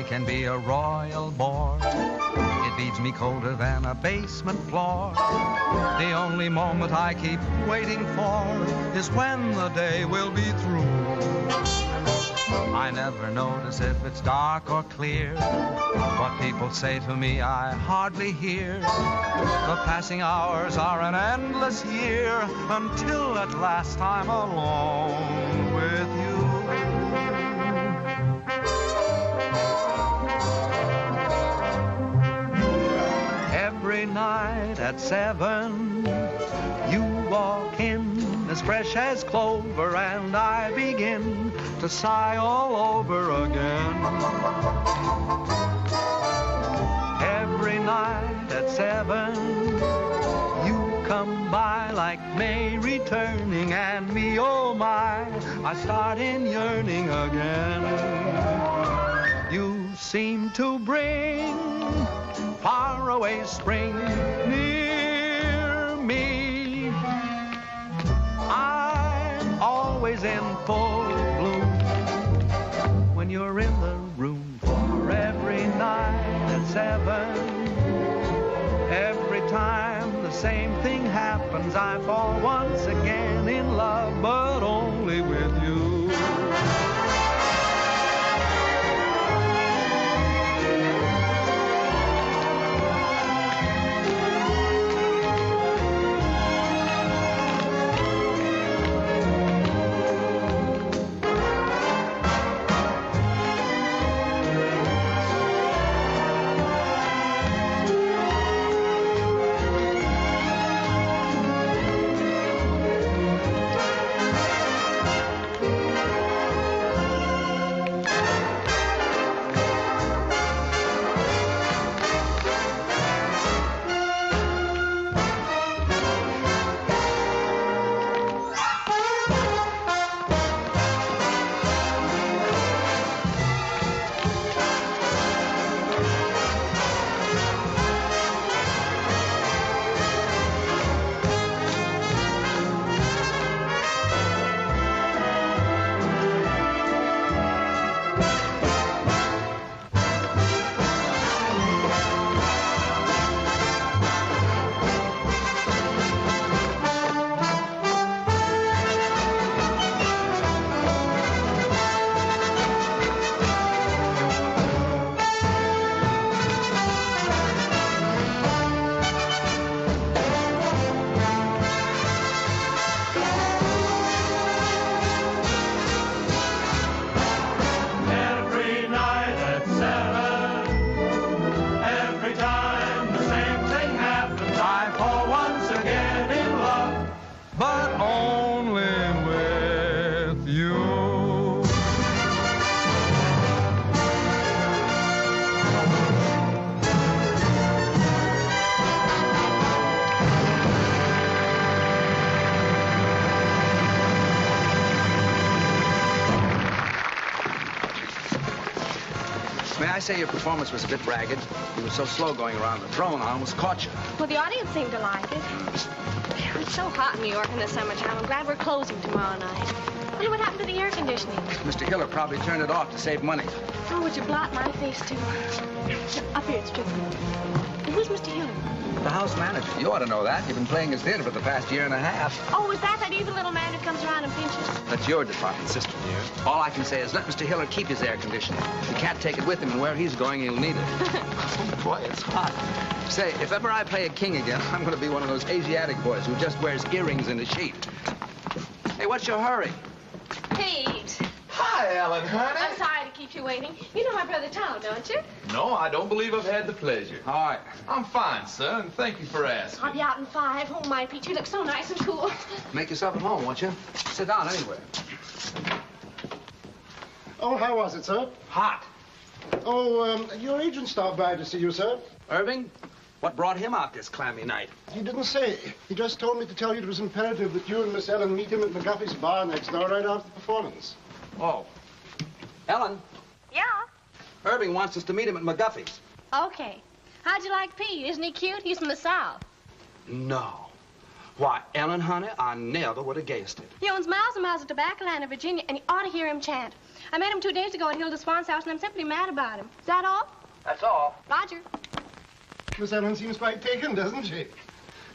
can be a royal bore. It leaves me colder than a basement floor. The only moment I keep waiting for is when the day will be through. I never notice if it's dark or clear. What people say to me I hardly hear. The passing hours are an endless year until at last I'm alone with you. Every night at 7, you walk in as fresh as clover, and I begin to sigh all over again. Every night at 7, you come by like May returning, and me, oh my, I start in yearning again. You seem to bring faraway spring near me. I'm always in full bloom when you're in the room. For every night at 7, every time the same thing happens, I fall once again in love, but only with you. I say your performance was a bit ragged. You were so slow going around the throne, I almost caught you. Well, the audience seemed to like it. It's so hot in New York in the summertime. I'm glad we're closing tomorrow night. Wonder what happened to the air conditioning? Mr. Hiller probably turned it off to save money. Oh, would you blot my face, too? Up here, it's tricky. Who's Mr. Hiller? The house manager. You ought to know that. You've been playing his theater for the past year and a half. Oh, is that evil little man who comes around and pinches? That's your department, sister dear. All I can say is let Mr. Hiller keep his air conditioning. He can't take it with him, and where he's going, he'll need it. Oh, boy, it's hot. Say, if ever I play a king again, I'm going to be one of those Asiatic boys who just wears earrings in a sheet. Hey, what's your hurry? Pete. Hi, Ellen, honey. I'm sorry to keep you waiting. You know my brother Tom, don't you? No, I don't believe I've had the pleasure. All right. I'm fine, sir, and thank you for asking. I'll be out in 5. Oh, my, Pete, you look so nice and cool. Make yourself at home, won't you? Sit down anywhere. Oh, how was it, sir? Hot. Oh, your agent stopped by to see you, sir. Irving? What brought him out this clammy night? He didn't say. He just told me to tell you it was imperative that you and Miss Ellen meet him at McGuffey's bar next door right after the performance. Oh. Ellen? Yeah? Irving wants us to meet him at McGuffey's. Okay. How'd you like Pete? Isn't he cute? He's from the South. No. Why, Ellen, honey, I never would have guessed it. He owns miles and miles of tobacco land in Virginia, and you ought to hear him chant. I met him 2 days ago at Hilda Swan's house, and I'm simply mad about him. Is that all? That's all. Roger. Miss Ellen seems quite taken, doesn't she?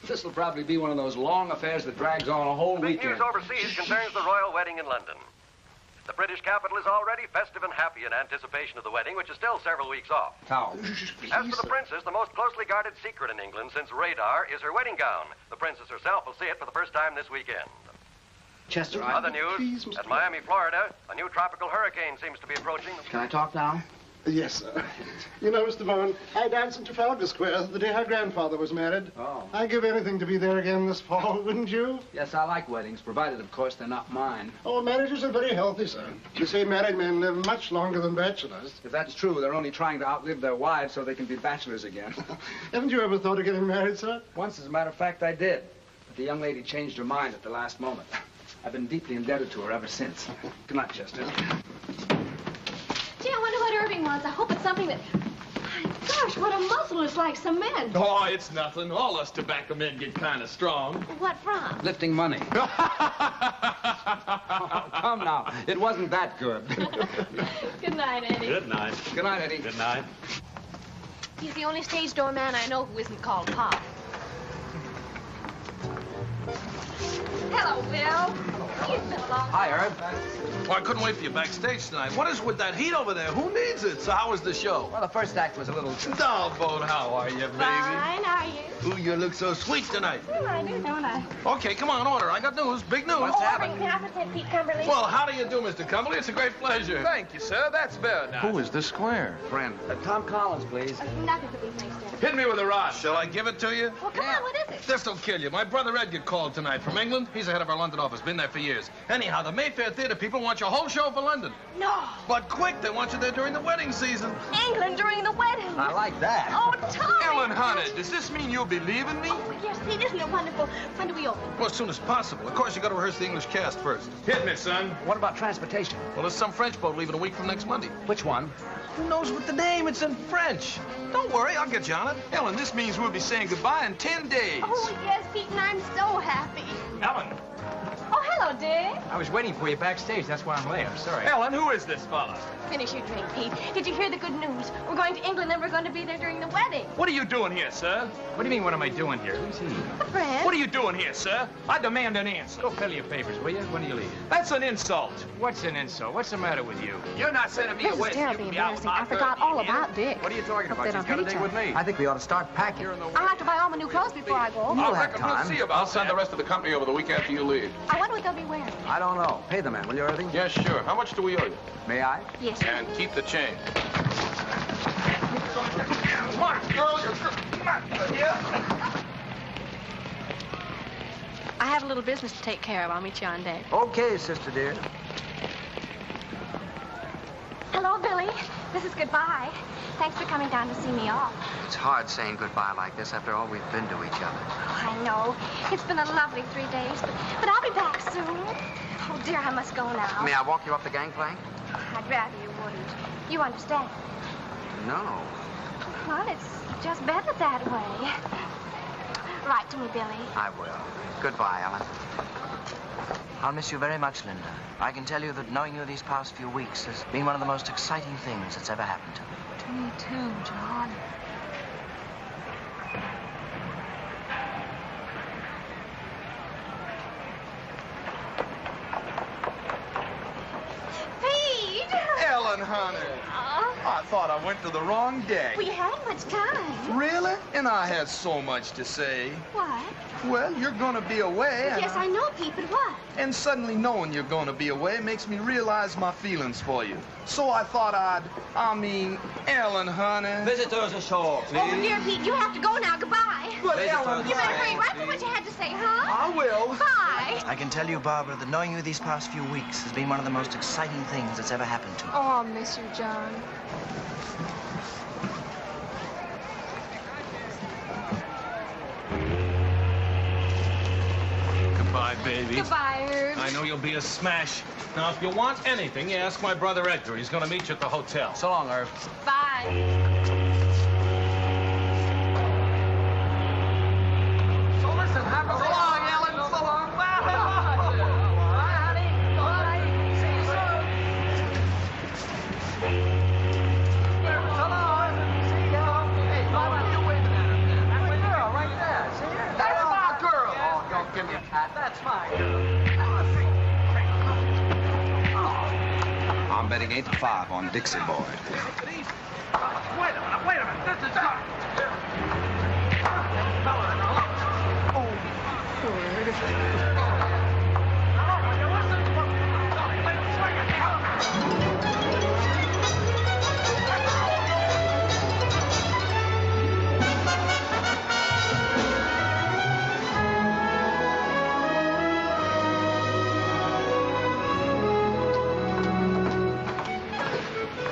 This will probably be one of those long affairs that drags on a whole Big weekend. news overseas concerns the royal wedding in London. The British capital is already festive and happy in anticipation of the wedding, which is still several weeks off. How? As for the princess, the most closely guarded secret in England since radar is her wedding gown. The princess herself will see it for the first time this weekend. Chester, Other news, at Miami, Florida, a new tropical hurricane seems to be approaching. Can I talk now? Yes, sir. You know, Mr. Vaughan, I danced in Trafalgar Square the day her grandfather was married. Oh. I'd give anything to be there again this fall, wouldn't you? Yes, I like weddings, provided, of course, they're not mine. Oh, marriages are very healthy, sir. You say married men live much longer than bachelors. If that's true, they're only trying to outlive their wives so they can be bachelors again. Haven't you ever thought of getting married, sir? Once, as a matter of fact, I did. But the young lady changed her mind at the last moment. I've been deeply indebted to her ever since. Good night, Chester. Gee, I wonder what Irving wants. I hope it's something that... My gosh, what a muscle. It's like cement. Oh, it's nothing. All us tobacco men get kind of strong. What from? Lifting money. Oh, come now. It wasn't that good. Good night, Eddie. Good night. Good night, Eddie. Good night. He's the only stage door man I know who isn't called Pop. Hello, Bill. It's been a long time. Hi, Herb. Well, I couldn't wait for you backstage tonight. What is with that heat over there? Who needs it? So how was the show? Well, the first act was a little... Dollboat, how are you, baby? Fine, are you? Ooh, you look so sweet tonight. Well, I do, don't I? Okay, come on, order. I got news, big news. What's happening? Can I present Pete Cumberly? Well, how do you do, Mr. Cumberly? It's a great pleasure. Thank you, sir. That's better now. Who is this square? Friend. Tom Collins, please. Nothing to be mixed in. Hit me with a rod. Shall I give it to you? Well, come on, what is it? This'll kill you. My brother Edgar called tonight from England. He's the head of our London office. Been there for years. Anyhow, the Mayfair Theater people want your whole show for London. No. But quick, they want you there during the wedding season. England during the wedding. I like that. Oh, Tommy. Ellen, honey, does this mean you'll be leaving me? Oh, yes, Pete, isn't it wonderful? When do we open? Well, as soon as possible. Of course, you got to rehearse the English cast first. Hit me, son. What about transportation? Well, there's some French boat leaving a week from next Monday. Which one? Who knows what the name? It's in French. Don't worry, I'll get you on it. Ellen, this means we'll be saying goodbye in 10 days. Oh, yes, Pete, and I'm so happy. Ellen. Oh, hello, Dick. I was waiting for you backstage. That's why I'm late. I'm sorry. Ellen, who is this fella? Finish your drink, Pete. Did you hear the good news? We're going to England and we're going to be there during the wedding. What are you doing here, sir? What do you mean, what am I doing here? Who's he? A friend. What are you doing here, sir? I demand an answer. Go fill your papers, will you? When do you leave? That's an insult. What's an insult? What's the matter with you? You're not sending me This away. is so you terribly can be out with embarrassing. my I forgot all 13 about Dick. What are you talking Hope about? they She's don't got a hate date each with me. I think we ought to start packing. I'll have to buy all my new clothes before I go. You'll I have reckon we'll time. see about I'll send the rest of the company over the week after you leave. I wonder what they'll be wearing. I don't know. Pay the man, will you, Irving? Yes, sure. How much do we owe you? May I? Yes. And keep the change. Come on, girls. Come on. Yeah. I have a little business to take care of. I'll meet you on deck. Okay, sister dear. Hello, Billy. This is goodbye. Thanks for coming down to see me off. It's hard saying goodbye like this after all we've been to each other. I know. It's been a lovely 3 days, but I'll be back soon. Oh, dear, I must go now. May I walk you up the gangplank? I'd rather you wouldn't. You understand? No. Well, it's just better that way. Write to me, Billy. I will. Goodbye, Ellen. I'll miss you very much, Linda. I can tell you that knowing you these past few weeks has been one of the most exciting things that's ever happened to me. To me, too, John. Pete! Ellen, honey. I thought I went to the wrong deck. We had much time. Really? And I had so much to say. What? Well, you're gonna be away. And Yes, I know, Pete, but what? And suddenly knowing you're gonna be away makes me realize my feelings for you. So I thought Ellen, honey. Visitors ashore, please. Oh, dear Pete, you have to go now. Goodbye. But Ellen, You better hurry. Write me what you had to say, huh? I will. Bye. I can tell you, Barbara, that knowing you these past few weeks has been one of the most exciting things that's ever happened to me. Oh, I'll miss you, John. Goodbye, baby. Goodbye, Herb. I know you'll be a smash. Now, if you want anything, you ask my brother Edgar. He's gonna meet you at the hotel. So long, Irv. Bye. So listen, have a... So long, Ellen. That's fine. I'm betting 8-5 on Dixie Boy. Wait a minute. This is not...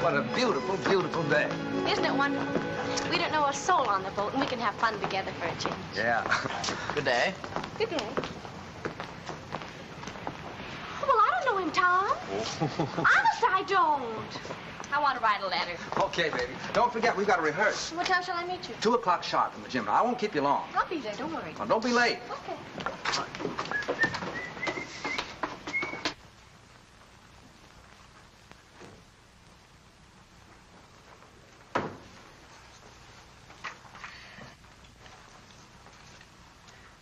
What a beautiful, beautiful day. Isn't it wonderful? We don't know a soul on the boat, and we can have fun together for a change. Yeah. Good day. Good day. Oh, well, I don't know him, Tom. Honest, I don't. I want to write a letter. Okay, baby. Don't forget, we've got to rehearse. What time shall I meet you? 2 o'clock sharp in the gym. Now, I won't keep you long. I'll be there, don't worry. Now, don't be late. Okay.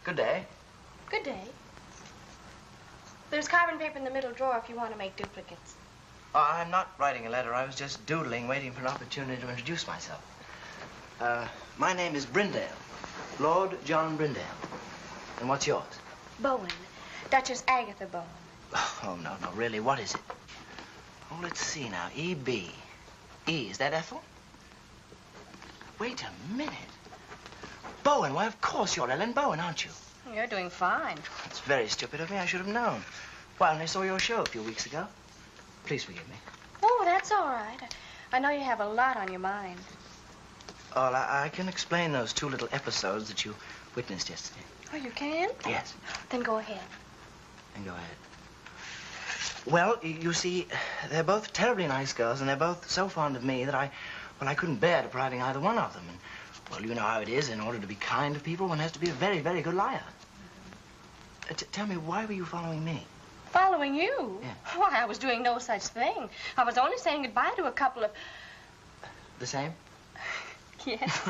Good day. Good day. There's carbon paper in the middle drawer if you want to make duplicates. Oh, I'm not writing a letter. I was just doodling, waiting for an opportunity to introduce myself. My name is Brindale. Lord John Brindale. And what's yours? Bowen. Duchess Agatha Bowen. Oh, no, really, what is it? Oh, let's see now. E.B. E, is that Ethel? Wait a minute. Bowen, why, of course you're Ellen Bowen, aren't you? You're doing fine. It's very stupid of me. I should have known. Well, I saw your show a few weeks ago. Please forgive me. Oh, that's all right. I know you have a lot on your mind. Oh, I can explain those 2 little episodes that you witnessed yesterday. Oh, you can? Yes. Then go ahead. Then go ahead. Well, you see, they're both terribly nice girls, and they're both so fond of me that I couldn't bear depriving either one of them. And, well, you know how it is. In order to be kind to people, one has to be a very, very good liar. Tell me, why were you following me? Following you? Yeah. Why, I was doing no such thing. I was only saying goodbye to a couple of... The same? Yes.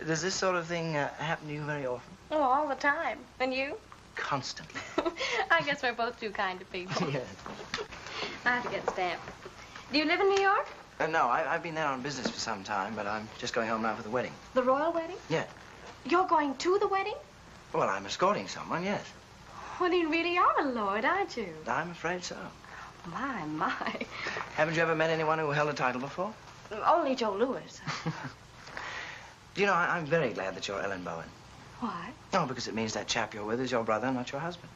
Does this sort of thing happen to you very often? Oh, all the time. And you? Constantly. I guess we're both two kind of people. Yes. I have to get stamped. Do you live in New York? No, I've been there on business for some time, but I'm just going home now for the wedding. The royal wedding? Yeah. You're going to the wedding? Well, I'm escorting someone, yes. Well, you really are a lord, aren't you? I'm afraid so. My. Haven't you ever met anyone who held a title before? Only Joe Louis. Do you know, I'm very glad that you're Ellen Bowen. Why? Oh, because it means that chap you're with is your brother, not your husband.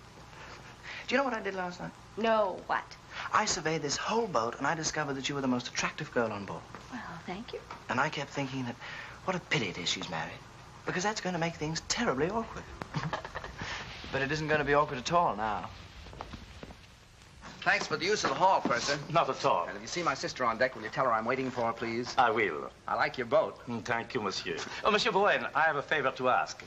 Do you know what I did last night? No, what? I surveyed this whole boat, and I discovered that you were the most attractive girl on board. Well, thank you. And I kept thinking that what a pity it is she's married, because that's going to make things terribly awkward. But it isn't going to be awkward at all now. Thanks for the use of the hall, Purser. Not at all. And if you see my sister on deck, will you tell her I'm waiting for her, please? I will. I like your boat. Thank you, monsieur. Oh, Monsieur Bowen, I have a favor to ask.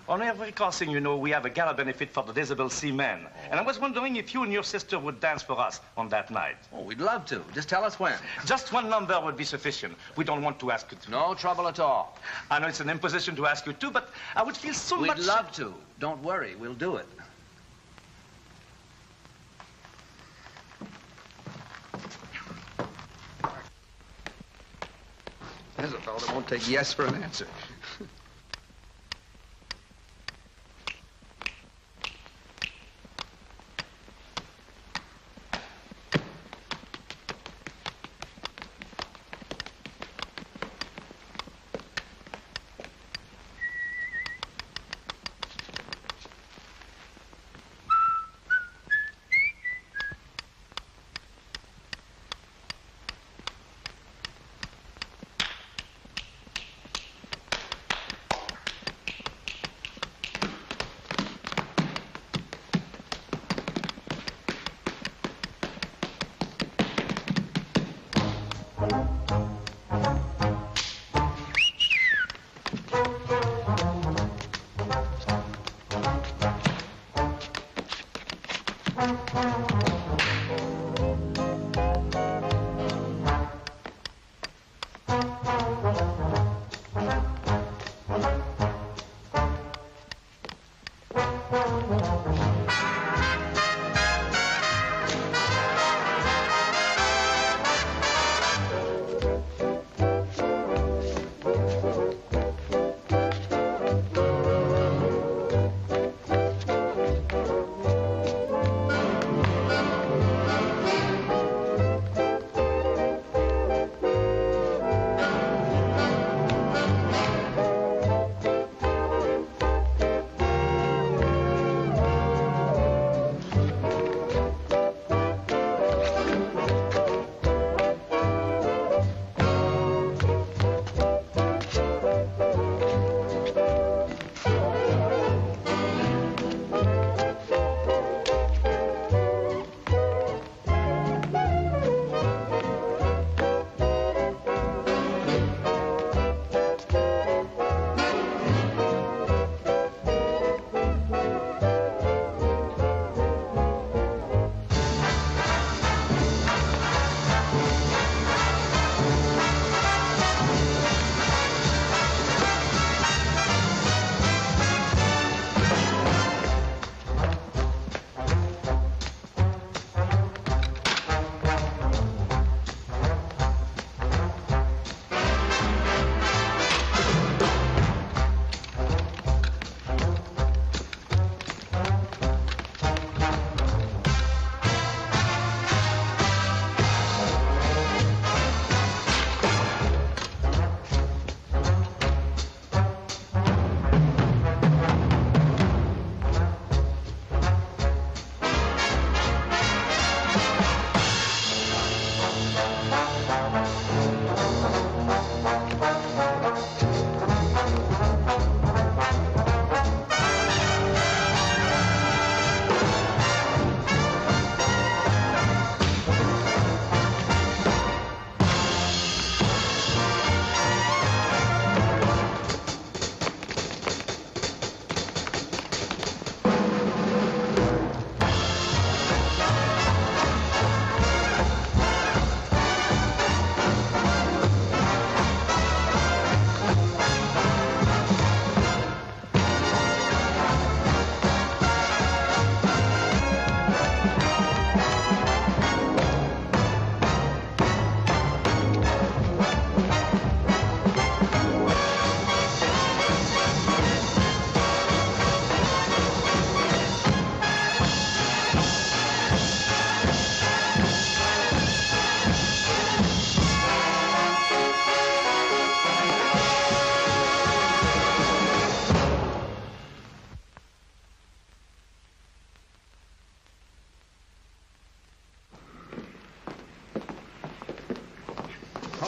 On every crossing, you know, we have a gala benefit for the disabled seamen. And I was wondering if you and your sister would dance for us on that night. Oh, we'd love to. Just tell us when. Just one number would be sufficient. We don't want to ask you to. No trouble at all. I know it's an imposition to ask you to, but I would feel so much... We'd love to. Don't worry. We'll do it. There's a fellow that won't take yes for an answer.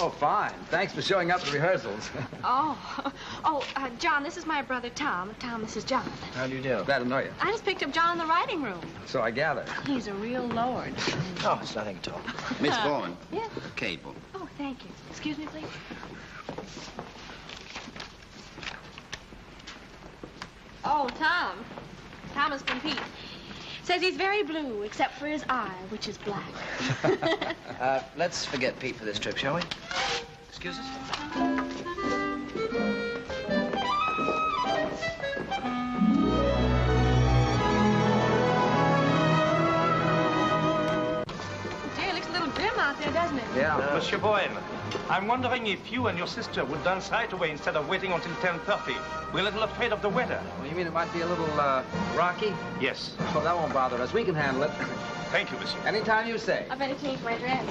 Oh, fine. Thanks for showing up at rehearsals. John, this is my brother Tom. Tom, this is John. How do you do? Glad to know you. I just picked up John in the writing room. So I gather. He's a real lord. Oh, it's nothing at all. Miss Bowen. Yeah? A cable. Oh, thank you. Excuse me, please. Oh, Tom. Thomas from Pete. Says he's very blue, except for his eye, which is black. Let's forget Pete for this trip, shall we? Excuse us? Gee, it looks a little dim out there, doesn't it? Yeah. Monsieur Bowen, I'm wondering if you and your sister would dance right away instead of waiting until 10:30. We're a little afraid of the weather. Well, you mean it might be a little, rocky? Yes. Oh, that won't bother us. We can handle it. Thank you, monsieur. Anytime you say. I better change my dress.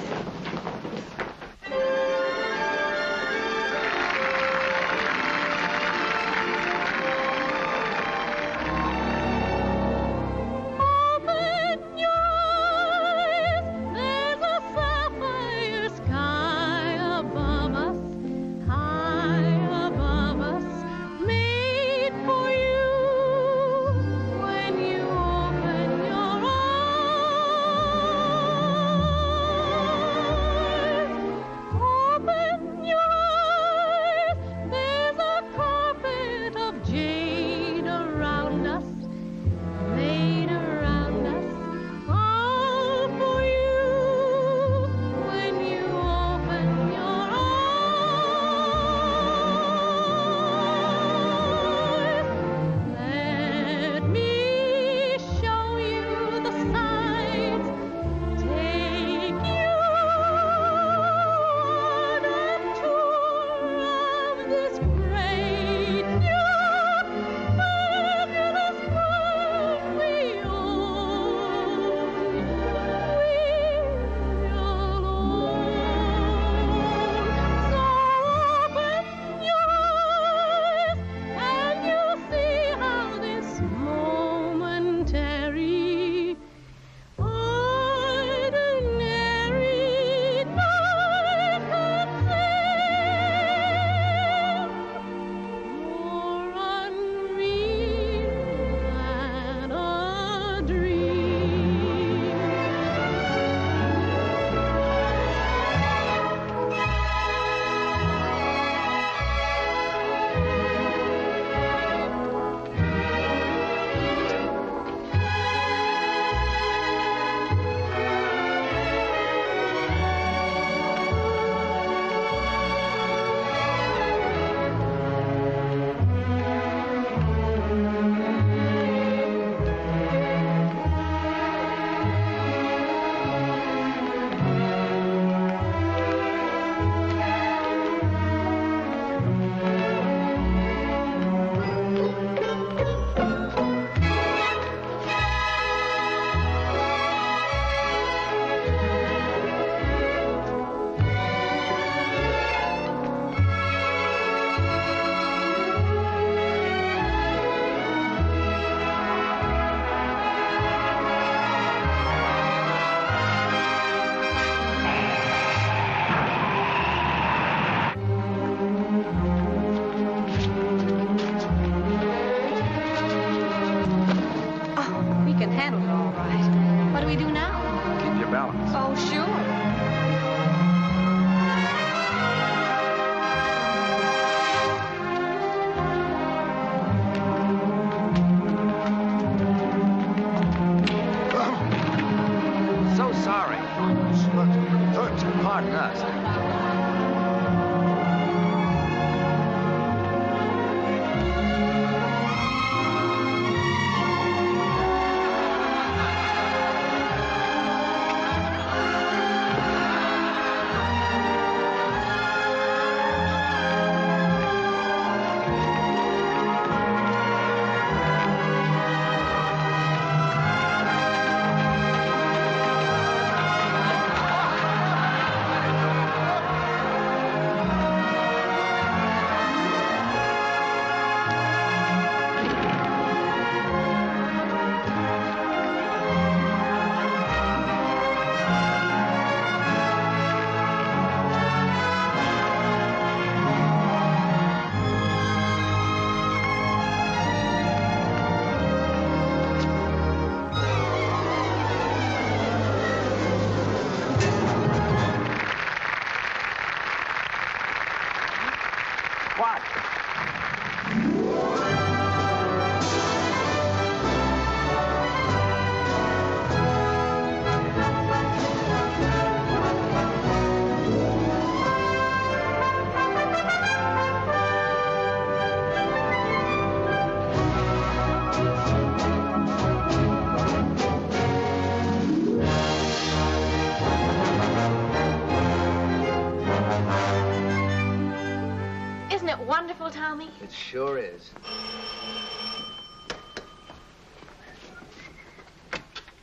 Tommy? It sure is.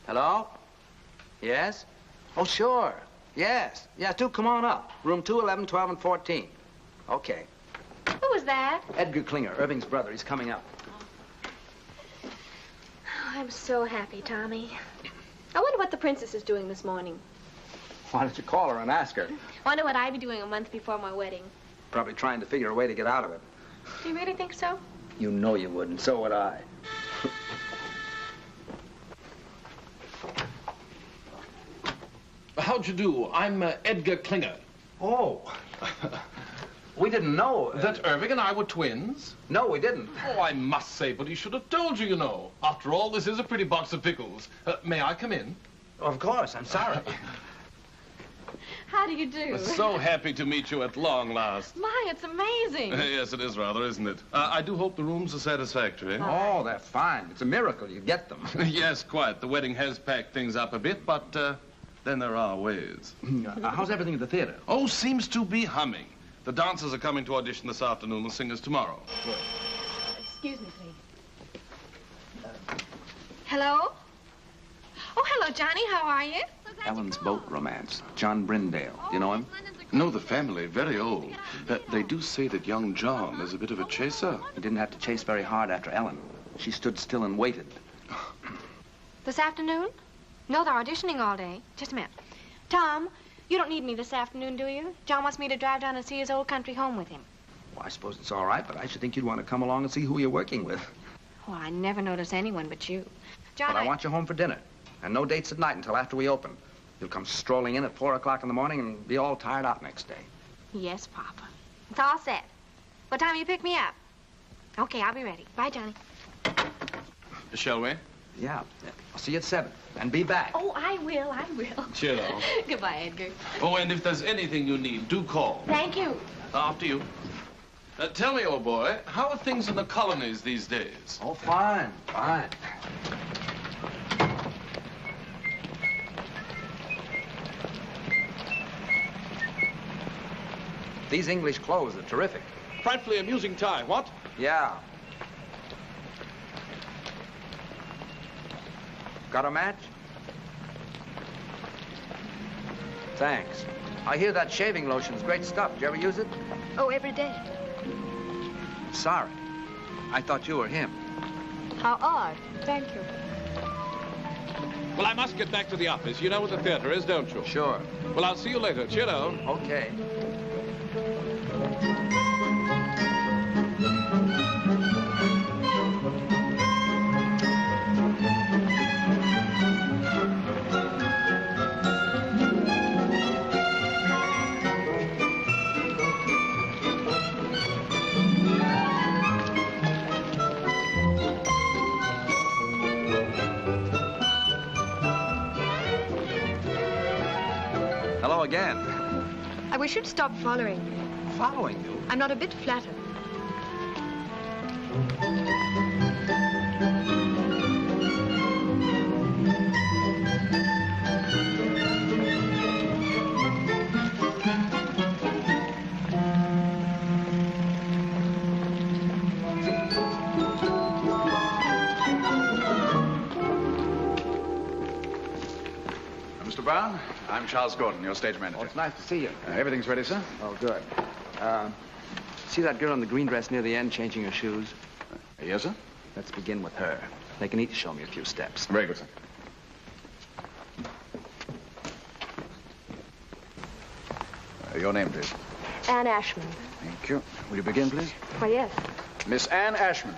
Hello? Yes? Oh, sure. Yes. Yeah, do come on up. Room 2, 11, 12, and 14. Okay. Who was that? Edgar Klinger, Irving's brother. He's coming up. Oh, I'm so happy, Tommy. I wonder what the princess is doing this morning. Why don't you call her and ask her? Wonder what I'd be doing a month before my wedding. Probably trying to figure a way to get out of it. Do you really think so? You know you would, and so would I. How'd you do? I'm Edgar Klinger. Oh. We didn't know. That Irving and I were twins? No, we didn't. Oh, I must say, but he should have told you, you know. After all, this is a pretty box of pickles. May I come in? Of course, I'm sorry. How do you do? So happy to meet you at long last. My, it's amazing. Yes, it is rather, isn't it? I do hope the rooms are satisfactory. Oh, they're fine. It's a miracle you get them. Yes, quite. The wedding has packed things up a bit, but then there are ways. How's everything at the theater? Oh, seems to be humming. The dancers are coming to audition this afternoon, the singers tomorrow. Good. Excuse me, please. Hello? Oh, hello, Johnny. How are you? Ellen's boat romance. John Brindale. Do you know him? No, the family, very old. They do say that young John is a bit of a chaser. He didn't have to chase very hard after Ellen. She stood still and waited. This afternoon? No, they're auditioning all day. Just a minute. Tom, you don't need me this afternoon, do you? John wants me to drive down and see his old country home with him. Well, I suppose it's all right, but I should think you'd want to come along and see who you're working with. Oh, I never notice anyone but you. John, But I want you home for dinner. And no dates at night until after we open. You'll come strolling in at 4 o'clock in the morning and be all tired out next day. Yes, Papa. It's all set. What time will you pick me up? Okay, I'll be ready. Bye, Johnny. Shall we? Yeah. I'll see you at 7. And be back. Oh, I will. I will. Cheerio. Goodbye, Edgar. Oh, and if there's anything you need, do call. Thank you. After you. Tell me, old boy, how are things in the colonies these days? Oh, fine. Fine. These English clothes are terrific. Frightfully amusing tie, what? Yeah. Got a match? Thanks. I hear that shaving lotion's great stuff. Did you ever use it? Oh, every day. Sorry. I thought you were him. How odd. Thank you. Well, I must get back to the office. You know what the theater is, don't you? Sure. Well, I'll see you later. Cheerio. Okay. Hello again. I wish you'd stop following me. Following you? I'm not a bit flattered. Mr. Brown, I'm Charles Gordon, your stage manager. Oh, it's nice to see you. Everything's ready, sir? Oh, good. See that girl in the green dress near the end changing her shoes? Yes, sir? Let's begin with her. They can each show me a few steps. Very good, sir. Your name, please. Anne Ashman. Thank you. Will you begin, please? Why, yes. Miss Anne Ashman.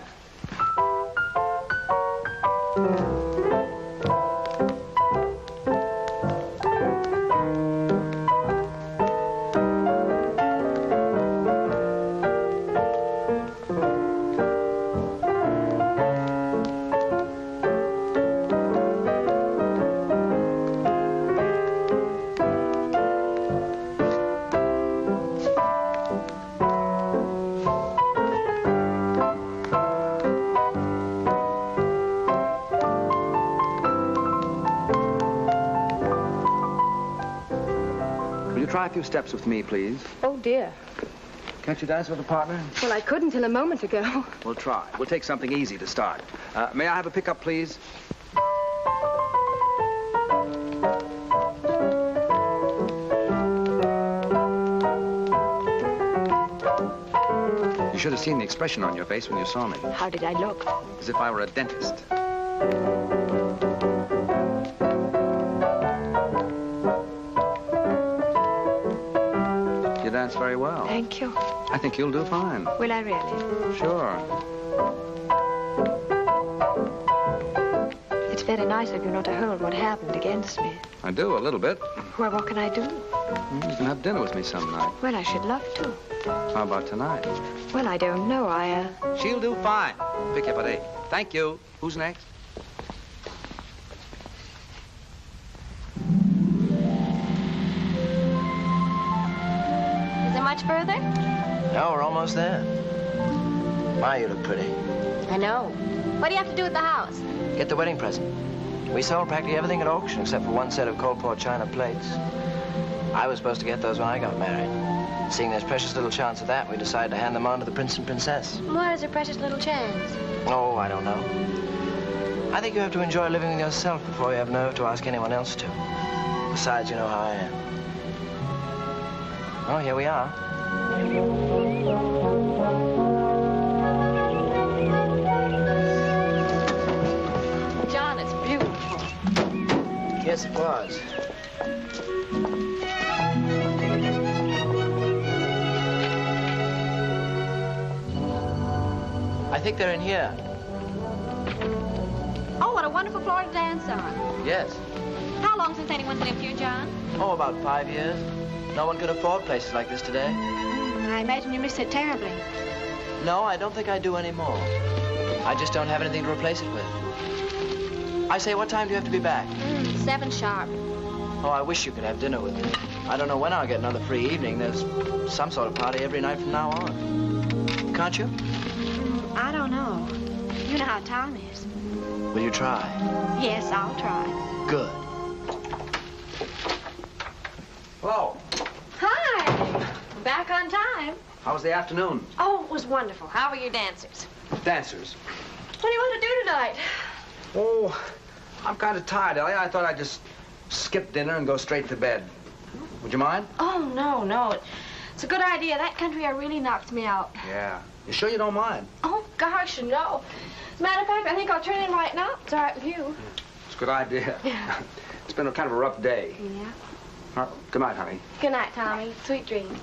Try a few steps with me, please. Oh, dear. Can't you dance with a partner? Well, I couldn't till a moment ago. We'll try. We'll take something easy to start. May I have a pickup, please? You should have seen the expression on your face when you saw me. How did I look? As if I were a dentist. You dance very well. Thank you. I think you'll do fine. Will I really? Sure. It's very nice of you not to hold what happened against me. I do, a little bit. Well, what can I do? You can have dinner with me some night. Well, I should love to. How about tonight? Well, I don't know. She'll do fine. Pick you up at 8. Thank you. Who's next? Is it much further? No, we're almost there. My, you look pretty. I know. What do you have to do at the house? Get the wedding present. We sold practically everything at auction except for one set of cold pour china plates. I was supposed to get those when I got married. Seeing there's precious little chance of that, we decided to hand them on to the prince and princess. What is a precious little chance? Oh, I don't know. I think you have to enjoy living with yourself before you have nerve to ask anyone else to. Besides, you know how I am. Oh, here we are. John, it's beautiful. Yes, it was. I think they're in here. Oh, what a wonderful floor to dance on. Yes. How long since anyone's lived here, John? Oh, about 5 years. No one could afford places like this today. I imagine you miss it terribly. No, I don't think I do anymore. I just don't have anything to replace it with. I say, what time do you have to be back? 7 sharp. Oh, I wish you could have dinner with me. I don't know when I'll get another free evening. There's some sort of party every night from now on. Can't you? I don't know. You know how Tom is. Will you try? Yes, I'll try. Good. Hello. Hi. Back on time. How was the afternoon? Oh, it was wonderful. How were your dancers? Dancers. What do you want to do tonight? Oh, I'm kind of tired, Ellie. I thought I'd just skip dinner and go straight to bed. Would you mind? Oh, no. It's a good idea. That country air really knocks me out. Yeah. You sure you don't mind? Oh, gosh, no. As a matter of fact, I think I'll turn in right now. It's all right with you. It's a good idea. Yeah. It's been a kind of a rough day. Yeah. All right, good night, honey. Good night, Tommy. Sweet dreams.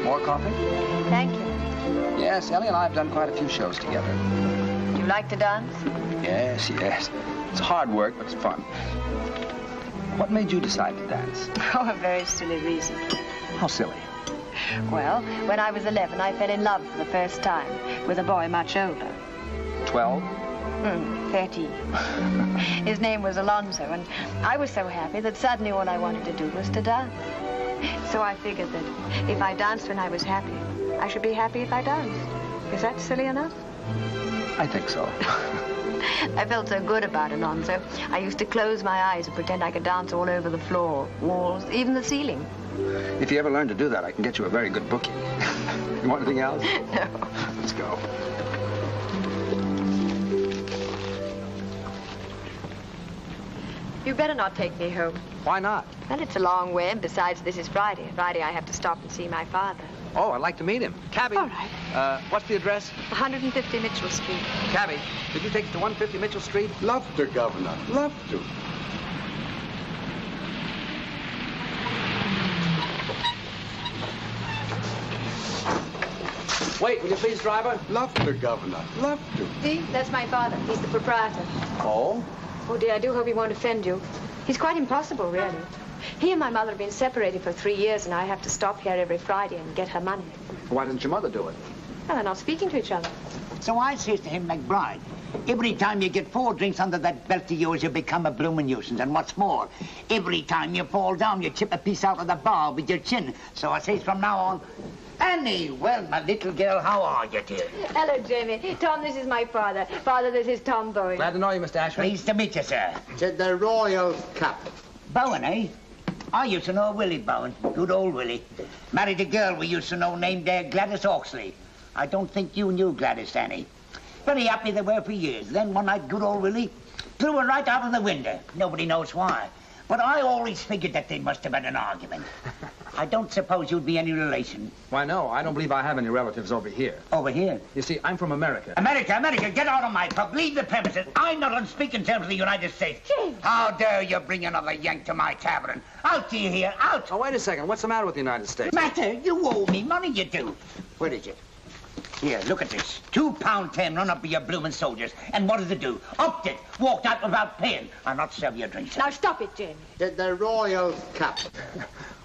More coffee? Thank you. Yes, Ellie and I have done quite a few shows together. Do you like to dance? Yes. It's hard work, but it's fun. What made you decide to dance? Oh, a very silly reason. How silly. Well, when I was 11, I fell in love for the first time with a boy much older. 12? 13. His name was Alonzo, and I was so happy that suddenly all I wanted to do was to dance. So I figured that if I danced when I was happy, I should be happy if I danced. Is that silly enough? I think so. I felt so good about Alonzo. I used to close my eyes and pretend I could dance all over the floor, walls, even the ceiling. If you ever learn to do that, I can get you a very good booking. You want anything else? No. Let's go. You better not take me home. Why not? Well, it's a long way, and besides, this is Friday. Friday, I have to stop and see my father. Oh, I'd like to meet him. Cabby. All right. What's the address? 150 Mitchell Street. Cabby, could you take us to 150 Mitchell Street? Love to, Governor. Love to. Wait, will you please, driver? Love to, Governor. Love to. See, that's my father. He's the proprietor. Oh? Oh, dear, I do hope he won't offend you. He's quite impossible, really. He and my mother have been separated for 3 years, and I have to stop here every Friday and get her money. Why didn't your mother do it? Well, they're not speaking to each other. So I says to him, McBride, every time you get 4 drinks under that belt of yours, you become a bloomin' nuisance. And what's more, every time you fall down, you chip a piece out of the bar with your chin. So I says from now on, Annie, well, my little girl, how are you, dear? Hello, Jamie. Tom, this is my father. Father, this is Tom Bowen. Glad to know you, Mr. Ashford. Pleased to meet you, sir. To the royal cup. Bowen, eh? I used to know Willie Bowen. Good old Willie. Married a girl we used to know named Gladys Oxley. I don't think you knew Gladys, Annie. Very happy they were for years. Then one night, good old Willie threw her right out of the window. Nobody knows why. But I always figured that they must have had an argument. I don't suppose you'd be any relation. Why, no. I don't believe I have any relatives over here. Over here? You see, I'm from America. America, get out of my pub. Leave the premises. I'm not on speaking terms with the United States. James. How dare you bring another Yank to my tavern? Out to you here, out. Oh, wait a second. What's the matter with the United States? Matter? You owe me money, you do. Where is it? Here, look at this. £2.10 run up with your bloomin' soldiers. And what did it do? Upped it. Walked out without paying. I'll not serve your drinks. Now, stop it, Jamie. To the royal cup.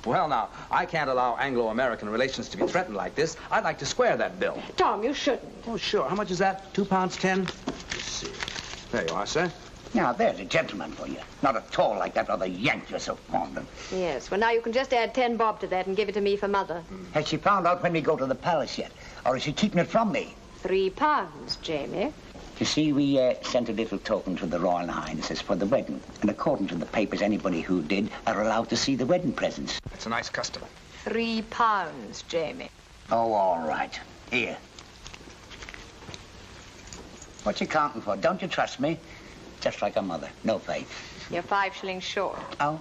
Well, now, I can't allow Anglo-American relations to be threatened like this. I'd like to square that bill. Tom, you shouldn't. Oh, sure. How much is that? £2.10? Let's see. There you are, sir. Now, there's a gentleman for you. Not at all like that other Yank you're so fond of. Yes, well, now you can just add 10 bob to that and give it to me for Mother. Has she found out when we go to the palace yet? Or is she keeping it from me? £3, Jamie. You see, we sent a little token to the Royal Highnesses for the wedding. And according to the papers, anybody who did are allowed to see the wedding presents. That's a nice custom. £3, Jamie. Oh, all right. Here. What you counting for? Don't you trust me? Just like a mother. No faith. You're 5 shillings short. Oh?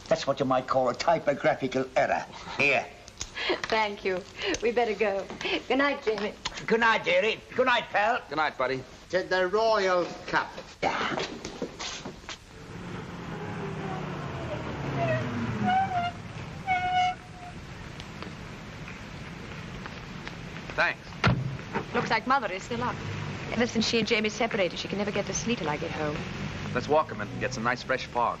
That's what you might call a typographical error. Here. Thank you. We better go. Good night, Jamie. Good night, dearie. Good night, pal. Good night, buddy. To the royal cup. Yeah. Thanks. Looks like Mother is still up. Ever since she and Jamie separated, she can never get to sleep till I get home. Let's walk him and get some nice fresh fog.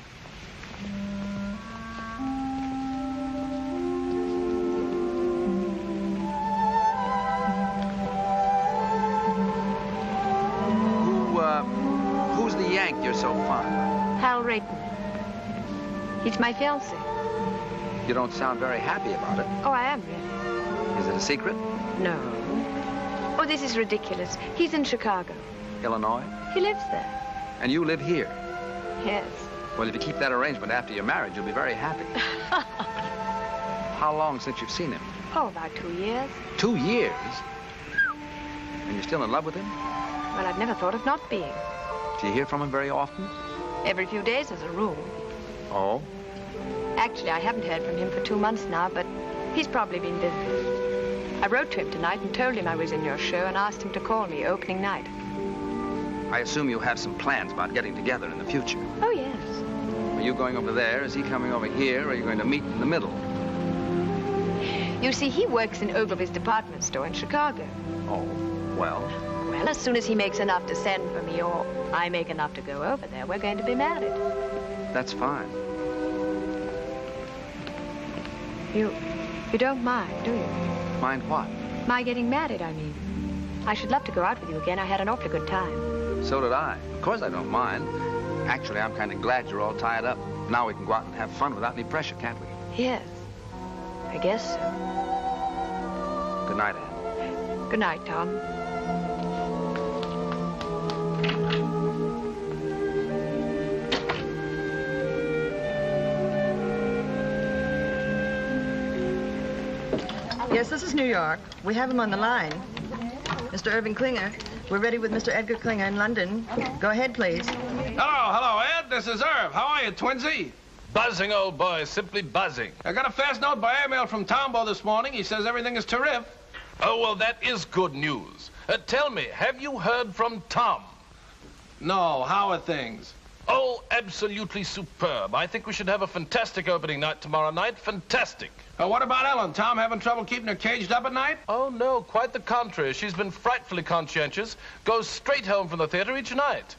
Who's the Yank you're so fond of? Hal Rayton. He's my fiancé. You don't sound very happy about it. Oh, I am, really. Is it a secret? No. Oh, this is ridiculous. He's in Chicago. Illinois? He lives there. And you live here? Yes. Well, if you keep that arrangement after your marriage, you'll be very happy. How long since you've seen him? Oh, about 2 years. 2 years? And you're still in love with him? Well, I've never thought of not being. Do you hear from him very often? Every few days as a rule. Oh? Actually, I haven't heard from him for 2 months now, but he's probably been busy. I wrote to him tonight and told him I was in your show and asked him to call me opening night. I assume you have some plans about getting together in the future. Oh, yes. Are you going over there? Is he coming over here? Or are you going to meet in the middle? You see, he works in Ogilvy's department store in Chicago. Oh, well? Well, as soon as he makes enough to send for me or I make enough to go over there, we're going to be married. That's fine. You don't mind, do you? Mind what? My getting married, I mean. I should love to go out with you again. I had an awfully good time. So did I. Of course I don't mind. Actually, I'm kind of glad you're all tied up. Now we can go out and have fun without any pressure, can't we? Yes. I guess so. Good night, Anne. Good night, Tom. Yes, this is New York. We have him on the line. Mr. Irving Klinger. We're ready with Mr. Edgar Klinger in London. Go ahead, please. Hello, Ed. this is Irv. How are you, Twinsy? Buzzing, old boy, simply buzzing. I got a fast note by airmail from Tombo this morning. He says everything is terrific. Oh, well, that is good news. Tell me, have you heard from Tom? No, how are things? Oh, absolutely superb. I think we should have a fantastic opening night tomorrow night. Fantastic. What about Ellen? Tom having trouble keeping her caged up at night? Oh, no, quite the contrary. She's been frightfully conscientious. Goes straight home from the theater each night.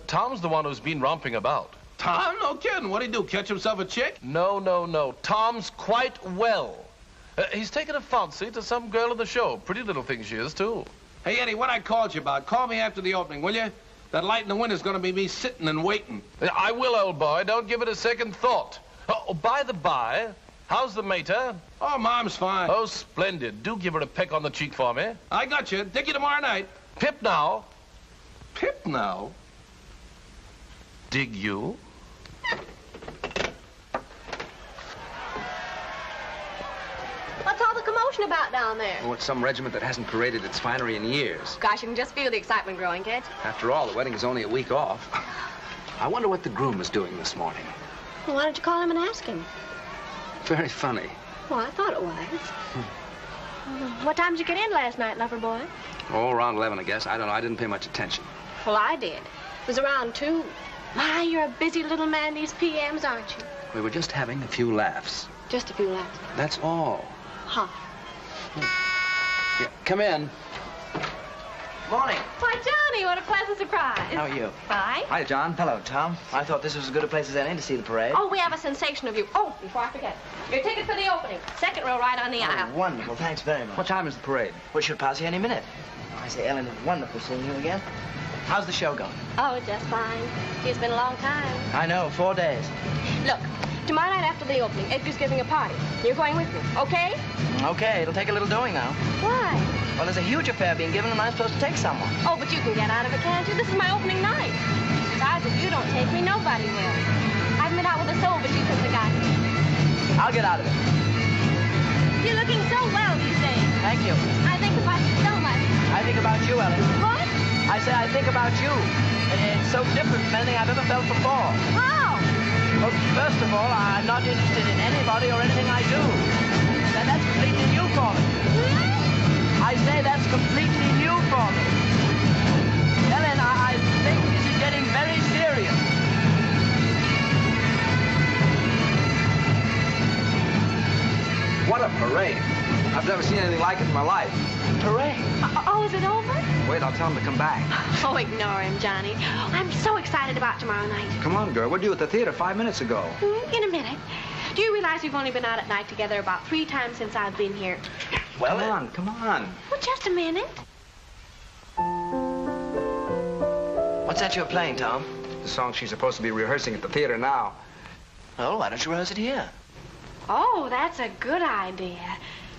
Tom's the one who's been romping about. Tom? No kidding. What'd he do, catch himself a chick? No. Tom's quite well. He's taken a fancy to some girl in the show. Pretty little thing she is, too. Hey, Eddie, what I called you about, call me after the opening, will you? That light in the window's gonna be me sitting and waiting. I will, old boy. Don't give it a second thought. Oh, by the by, how's the mater? Oh, Mom's fine. Oh, splendid. Do give her a peck on the cheek for me. I got you. Dig you tomorrow night. Pip now. Pip now? Dig you? What's all the commotion about down there? Oh, it's some regiment that hasn't paraded its finery in years. Gosh, you can just feel the excitement growing, kids. After all, the wedding is only a week off. I wonder what the groom was doing this morning. Well, why don't you call him and ask him? Very funny. Well, I thought it was. What time did you get in last night, lover boy? Oh, around 11, I guess. I don't know. I didn't pay much attention. Well, I did. It was around 2. My, you're a busy little man these PMs, aren't you? We were just having a few laughs. Just a few laughs. That's all. Huh. Yeah, come in. Morning. Why, Johnny, what a pleasant surprise. How are you? Fine. Hi, John. Hello, Tom. I thought this was as good a place as any to see the parade. Oh, we have a sensation of you. Oh, before I forget, your ticket for the opening. Second row right on the aisle. Wonderful. Thanks very much. What time is the parade? We should pass you any minute. I say, Ellen, it's wonderful seeing you again. How's the show going? Oh, just fine. It's been a long time. I know, 4 days. Look, tomorrow night after the opening, Edgar's giving a party. You're going with me, okay? Okay, it'll take a little doing now. Why? Well, there's a huge affair being given, and I'm supposed to take someone. Oh, but you can get out of it, can't you? This is my opening night. Besides, if you don't take me, nobody will. I've been out with a soul, but you couldn't have gotten me. I'll get out of it. You're looking so well these days. Thank you. I think about you so much. I think about you, Ellen. What? I say I think about you. It's so different from anything I've ever felt before. How? Well, first of all, I'm not interested in anybody or anything I do. That's completely new for me. I say that's completely new for me. Ellen, I think this is getting very serious. What a parade. I've never seen anything like it in my life. Parade? Oh, is it over? Wait, I'll tell him to come back. Oh, ignore him, Johnny. I'm so excited about tomorrow night. Come on, girl. We're due at the theater 5 minutes ago. In a minute. Do you realize we've only been out at night together about 3 times since I've been here? Well, come on. Well, just a minute. What's that you're playing, Tom? The song she's supposed to be rehearsing at the theater now. Well, why don't you rehearse it here? Oh, that's a good idea.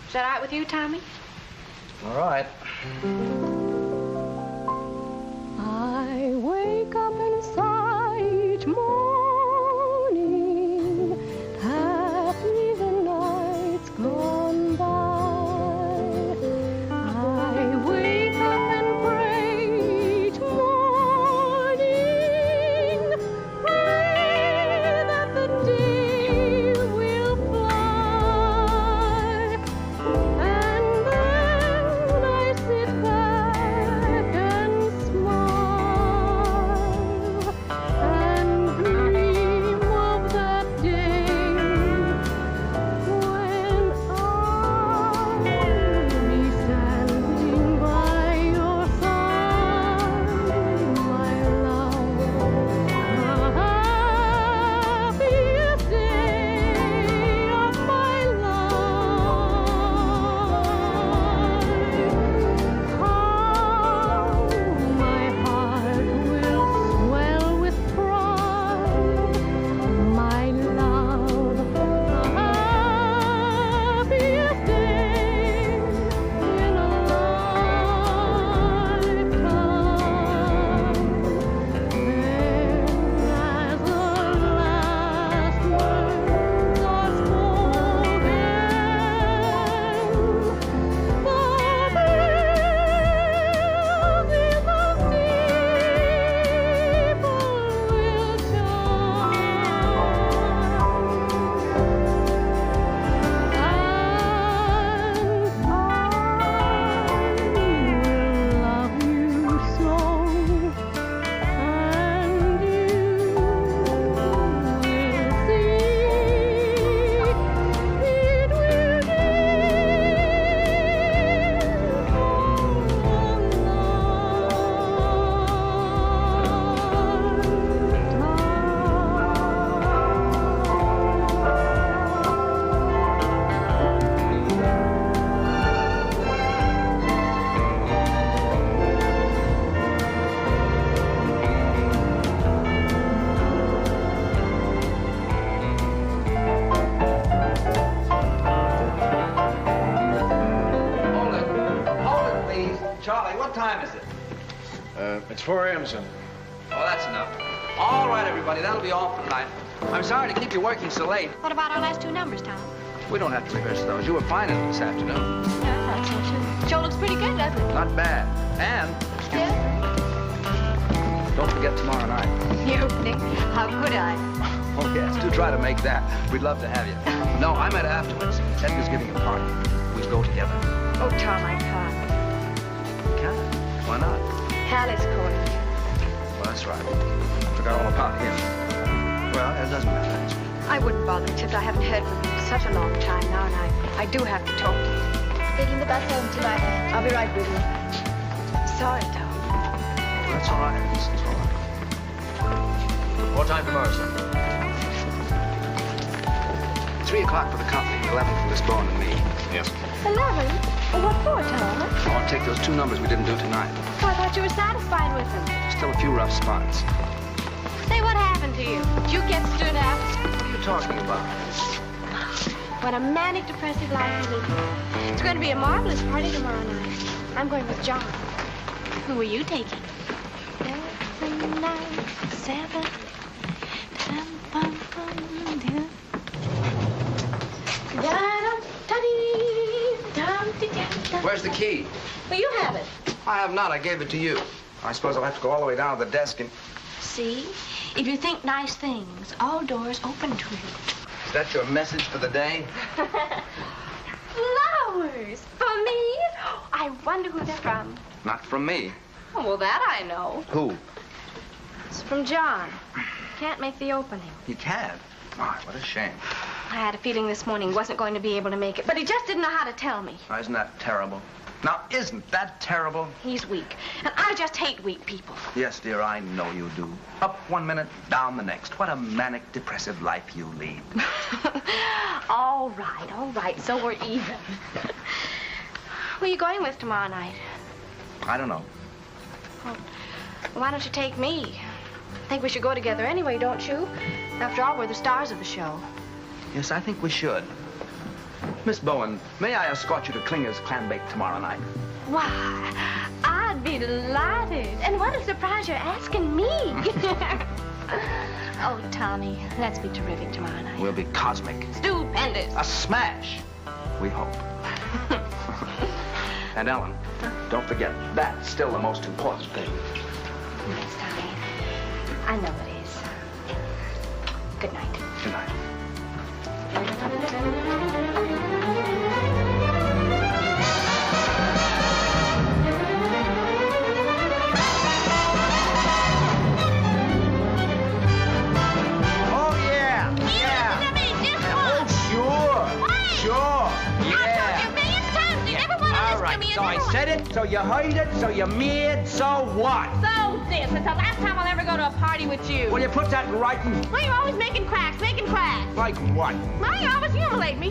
Is that all right with you, Tommy? All right. I wake up inside each morning, happy the night's gone by. I wake up and pray each morning, pray that the day will fly, and then I sit back Charlie, what time is it? It's 4 a.m., son. Oh, that's enough. All right, everybody, that'll be all for tonight. I'm sorry to keep you working so late. What about our last 2 numbers, Tom? We don't have to rehearse those. You were fine in it this afternoon. Yeah, I thought so, too. Show looks pretty good, doesn't it? Not bad. And, Yeah. don't forget tomorrow night. The opening? How could I? Oh, yes, do try to make that. We'd love to have you. No, I meant afterwards. Edgar's giving a party. We'll go together. Oh, Tom, I can't. Can't? Why not? Hal is calling me. Well, that's right. Forgot all about him. Well, it doesn't matter. I wouldn't bother, except I haven't heard from you for such a long time now, and I do have to talk to you. Taking the bus home tonight. I'll be right with you. Sorry, Tom. That's all right. It's all right. What time tomorrow, sir? 3 o'clock for the company, 11 for Miss Bowen and me. Yes. 11? Well, what for, Tom? I want to take those 2 numbers we didn't do tonight. Oh, I thought you were satisfied with them. Still a few rough spots. Say, what happened to you? Did you get stood out? What are you talking about? What a manic, depressive life you lead. It's going to be a marvelous party tomorrow night. I'm going with John. Who are you taking? 7, 9, 7. Where's the key? Well, you have it. I have not. I gave it to you. I suppose I'll have to go all the way down to the desk and... See? If you think nice things, all doors open to you. Is that your message for the day? Flowers! For me? I wonder who they're from. Not from me. Oh, well, that I know. Who? It's from John. Can't make the opening. He can't. My, what a shame. I had a feeling this morning he wasn't going to be able to make it, but he just didn't know how to tell me. Now, isn't that terrible? Now, isn't that terrible? He's weak, and I just hate weak people. Yes, dear, I know you do. Up 1 minute, down the next. What a manic, depressive life you lead. All right, so we're even. Who are you going with tomorrow night? I don't know. Well, why don't you take me? I think we should go together anyway, don't you? After all, we're the stars of the show. Yes, I think we should. Miss Bowen, may I escort you to Klinger's clam bake tomorrow night? Why, I'd be delighted. And what a surprise you're asking me. Oh, Tommy, let's be terrific tomorrow night. We'll be cosmic. Stupendous. A smash, we hope. And Ellen, don't forget, that's still the most important thing. Yes, Tommy. I know it is. Good night. Good night. So I said it, so you heard it, so you mad, so what? So this. It's the last time I'll ever go to a party with you. Well, you put that in writing. Well, you're always making cracks. Like what? Well, you always humiliate me.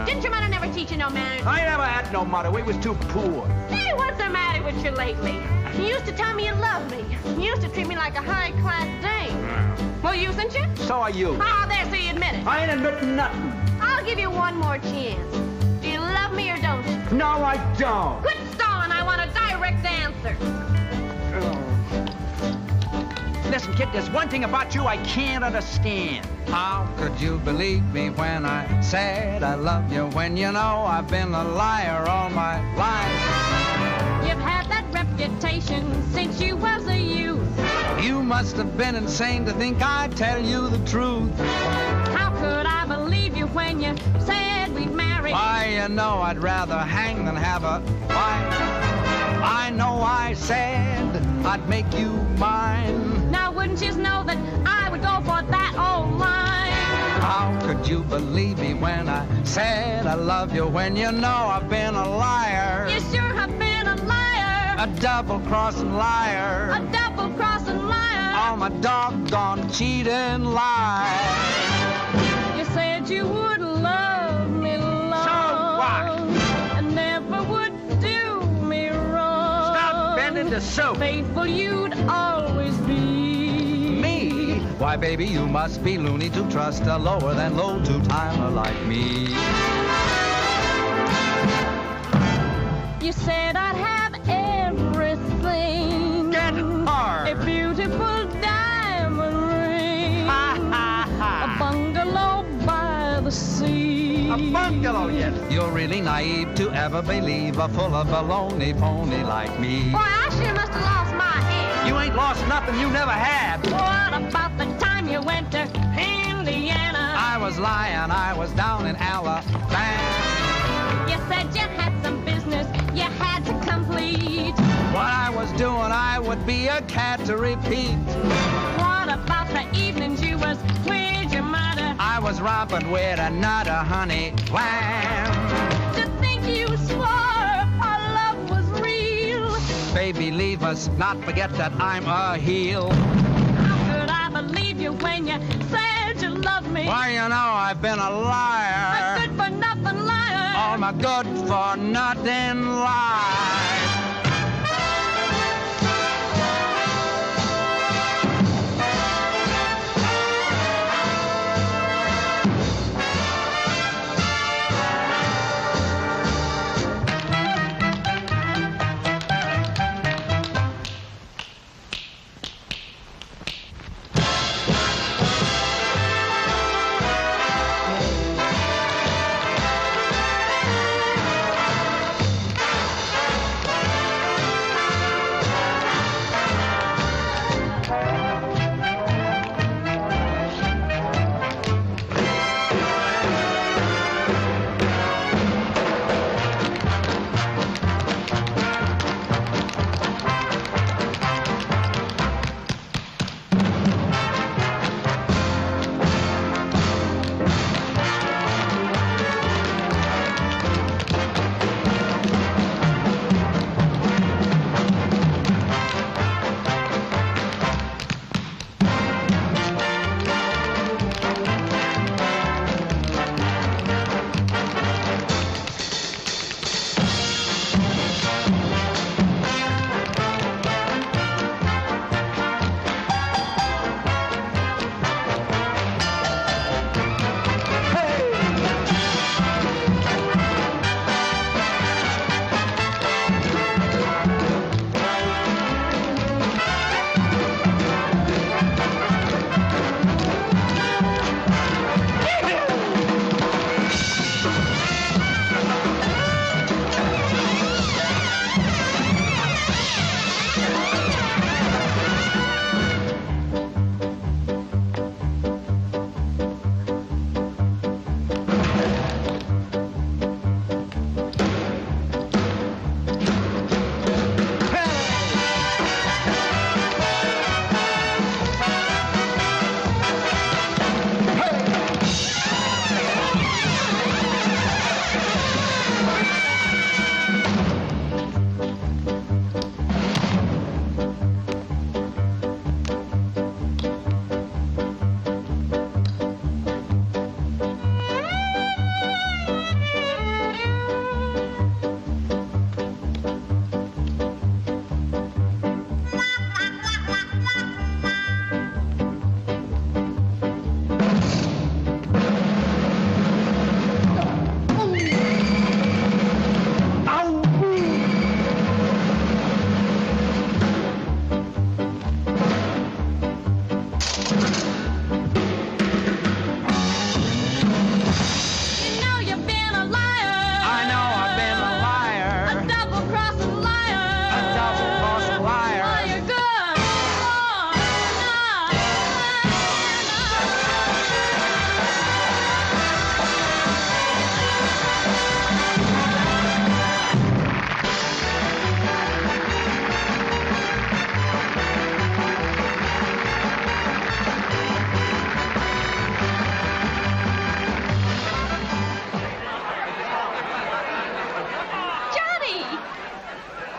Didn't your mother never teach you no manners? I never had no mother. We was too poor. Hey, what's the matter with you lately? You used to tell me you loved me. You used to treat me like a high-class dame. Well, usen't you? So are you. Oh, there, so you admit it. I ain't admitting nothing. I'll give you one more chance. Do you love me or don't you? No, I don't. Quit stalling. I want a direct answer. Listen, kid, there's one thing about you I can't understand. How could you believe me when I said I love you, when you know I've been a liar all my life? You've had that reputation since you was a youth. You must have been insane to think I'd tell you the truth. How could I believe you when you said we'd marry? Why, you know I'd rather hang than have a fight. I know I said I'd make you mine. Now wouldn't you know that I would go for that old line? How could you believe me when I said I love you, when you know I've been a liar? You sure have been a liar. A double-crossing liar. A double-crossing liar. Oh, my doggone cheating lie. You said you would love me long. So what? And never would do me wrong. Stop bending the soup. Faithful you'd always be. Me? Why, baby, you must be loony to trust a lower than low two-timer like me. You said I'd have everything. Get hard. A beautiful diamond ring. A bungalow by the sea. A bungalow, yes. You're really naive to ever believe a full of baloney pony like me. Boy, I sure must have lost my head. You ain't lost nothing you never had. What about the time you went to Indiana? I was lying, I was down in Alabama. You said you had some business you had to complete. What I was doing, I would be a cat to repeat. What about the evenings you was with your mother? I was romping with another honey lamb. To think you swore our love was real. Baby, leave us, not forget that I'm a heel. How could I believe you when you said you loved me? Well, you know, I've been a liar. A good-for-nothing liar. All my good-for-nothing lies.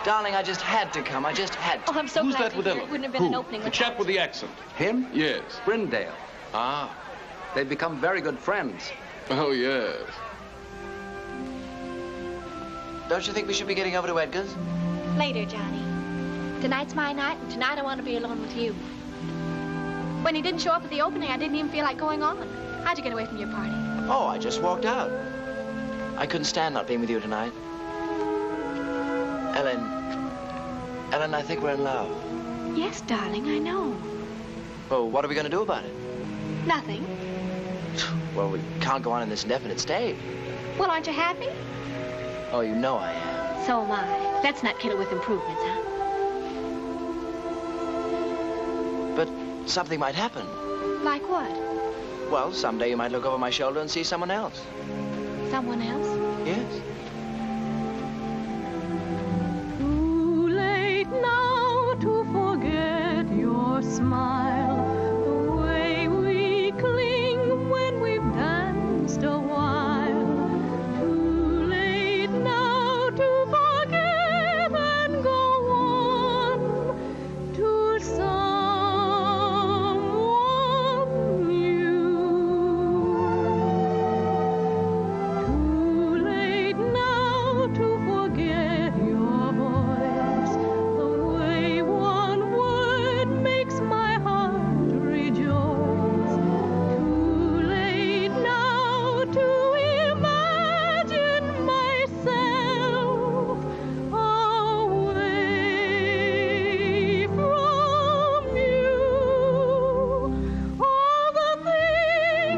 Darling, I just had to come. I just had to. Oh, I'm so Who's glad that with to hear Ellen? it. Wouldn't have been an opening The without chap with the accent. Him? Yes. Brindale. Ah. They've become very good friends. Oh, yes. Don't you think we should be getting over to Edgar's? Later, Johnny. Tonight's my night, and tonight I want to be alone with you. When he didn't show up at the opening, I didn't even feel like going on. How'd you get away from your party? Oh, I just walked out. I couldn't stand not being with you tonight. Ellen, I think we're in love. Yes, darling, I know. Well, what are we going to do about it? Nothing. Well, we can't go on in this indefinite state. Well, aren't you happy? Oh, you know I am. So am I. Let's not kid her with improvements, huh? But something might happen. Like what? Well, someday you might look over my shoulder and see someone else. Someone else? Yes. Too late now to forget your smile, the way we cling when we've danced a while. Too late now to forgive and go on to someone new. Too late now to forget your voice, the way one word makes my heart rejoice. Too late now to imagine myself away from you. All the things we've done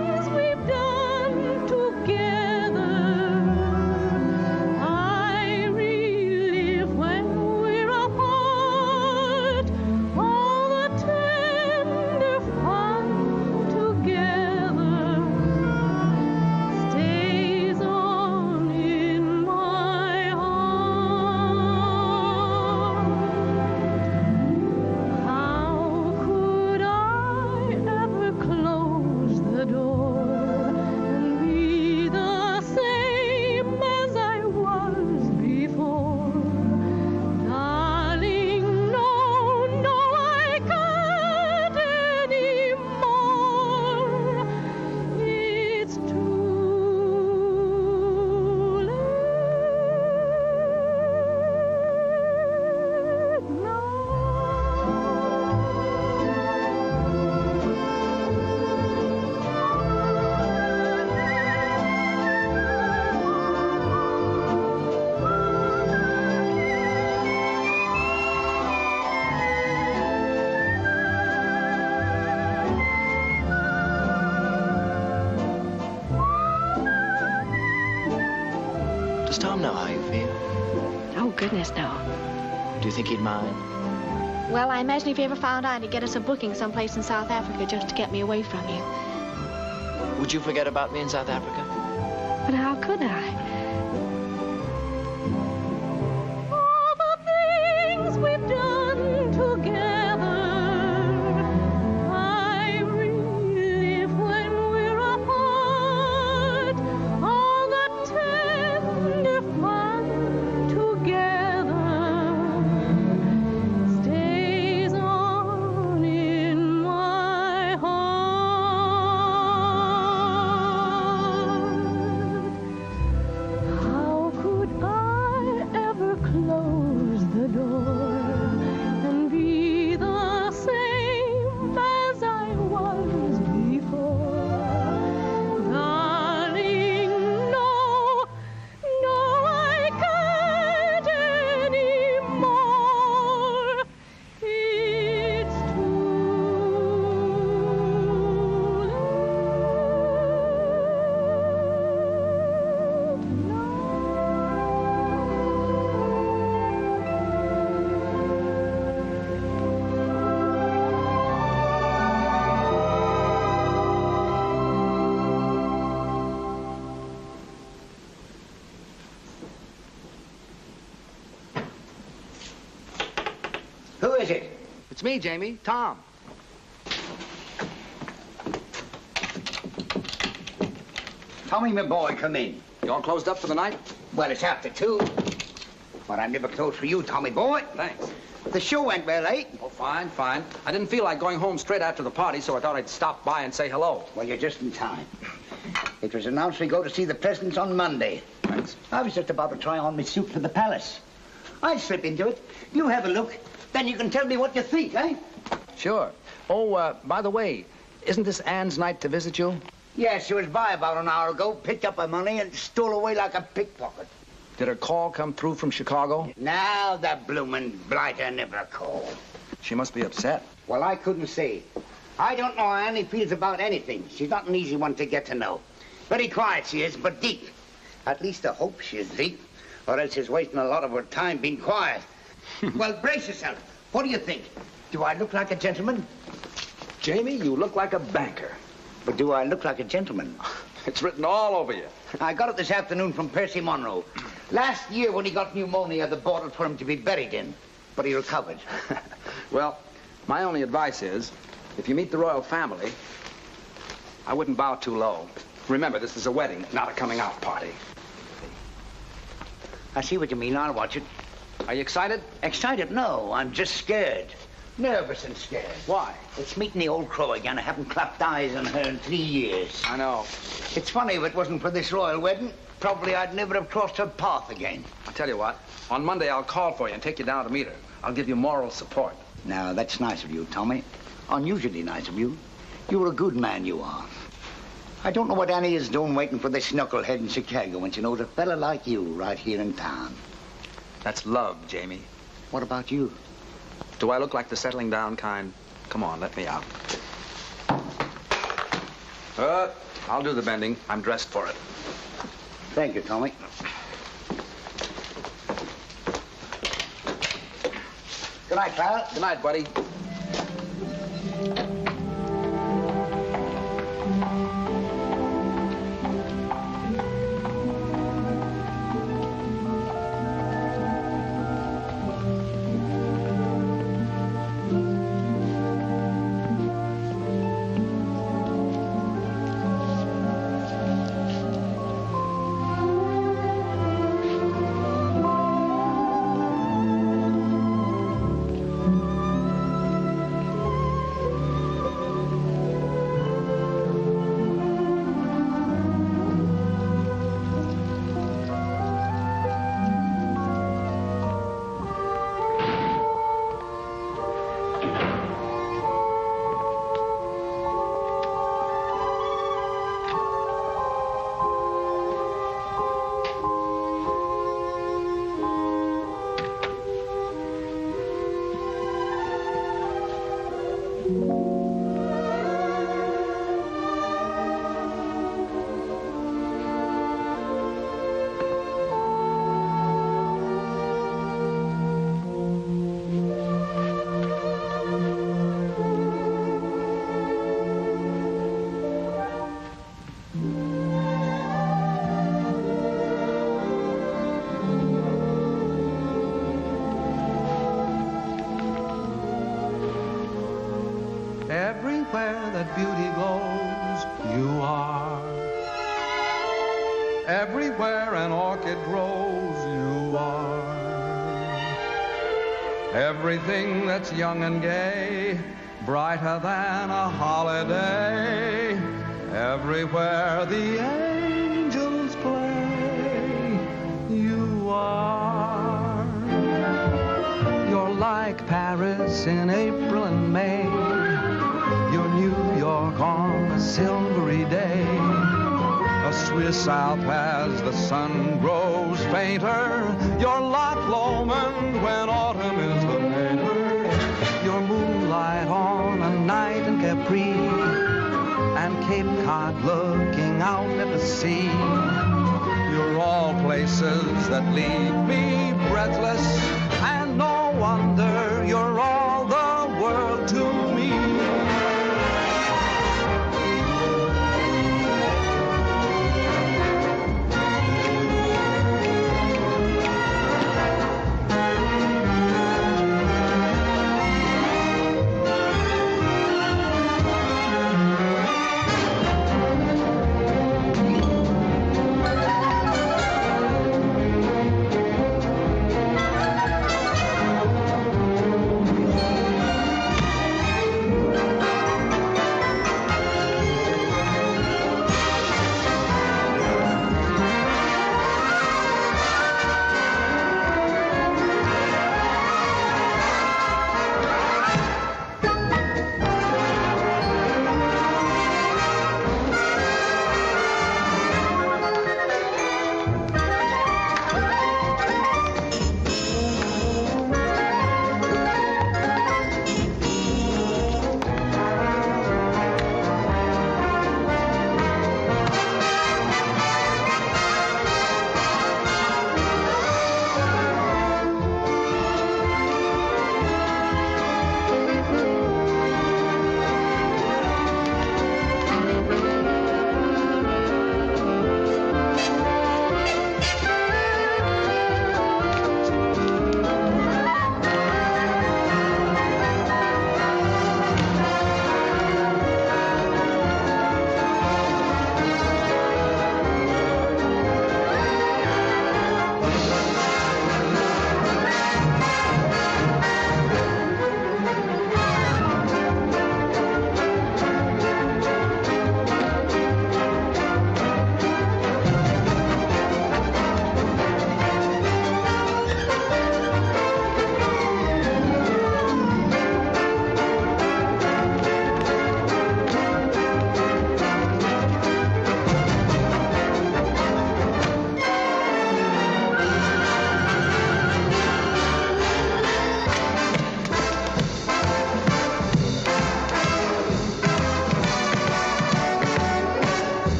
together, I relive when we're apart. All the tender fun together stays on in my heart. How could I ever close the door and be the same as I was before? Darling, no, no, I can't anymore. It's too late now. Does Tom know how you feel? Oh, goodness, no. Do you think he'd mind? Well, I imagine if he ever found out, he'd get us a booking someplace in South Africa just to get me away from you. Would you forget about me in South Africa? But how could I? All the things we've done together, I relive when we're apart. All the tender fun together stays on in my heart. How could I ever close the door and be the same as I was before? Darling, no, no, I can't anymore. It's too Who is it? It's me, Jamie. Tom. Tommy, my boy, come in. You all closed up for the night? Well, it's after 2. But I'm never closed for you, Tommy boy. Thanks. The show went well, eh? Oh, fine, fine. I didn't feel like going home straight after the party, so I thought I'd stop by and say hello. Well, you're just in time. It was announced we go to see the presidents on Monday. Thanks. I was just about to try on my suit for the palace. I'll slip into it. You have a look. Then you can tell me what you think, eh? Sure. Oh, by the way, isn't this Anne's night to visit you? Yes, she was by about an hour ago, picked up her money, and stole away like a pickpocket. Did her call come through from Chicago? Now the bloomin' blighter never called. She must be upset. Well, I couldn't say. I don't know how Annie feels about anything. She's not an easy one to get to know. Very quiet she is, but deep. At least I hope she is deep, or else she's wasting a lot of her time being quiet. Well, brace yourself. What do you think? Do I look like a gentleman? Jamie, you look like a banker. But do I look like a gentleman? It's written all over you. I got it this afternoon from Percy Monroe. Last year when he got pneumonia, they bought it for him to be buried in. But he recovered. Well, my only advice is, if you meet the royal family, I wouldn't bow too low. Remember, this is a wedding, not a coming-out party. I see what you mean. I'll watch it. Are you excited? Excited? No, I'm just scared. Nervous and scared. Why? It's meeting the old crow again. I haven't clapped eyes on her in 3 years. I know. It's funny, if it wasn't for this royal wedding, probably I'd never have crossed her path again. I'll tell you what. On Monday, I'll call for you and take you down to meet her. I'll give you moral support. Now, that's nice of you, Tommy. Unusually nice of you. You're a good man, you are. I don't know what Annie is doing waiting for this knucklehead in Chicago when she knows a fella like you right here in town. That's love, Jamie. What about you? Do I look like the settling down kind? Come on, let me out. I'll do the bending. I'm dressed for it. Thank you, Tommy. Good night, pal. Good night, buddy. Everywhere that beauty glows, you are. Everywhere an orchid grows, you are. Everything that's young and gay, brighter than a holiday. Everywhere the angels play, you are. You're like Paris in April and May. You're New York on a silvery day. A Swiss Alp as the sun grows fainter. You're Loch Lomond when autumn is the mater. You're moonlight on a night in Capri, and Cape Cod looking out at the sea. You're all places that leave me breathless, and no wonder you're all the world to me.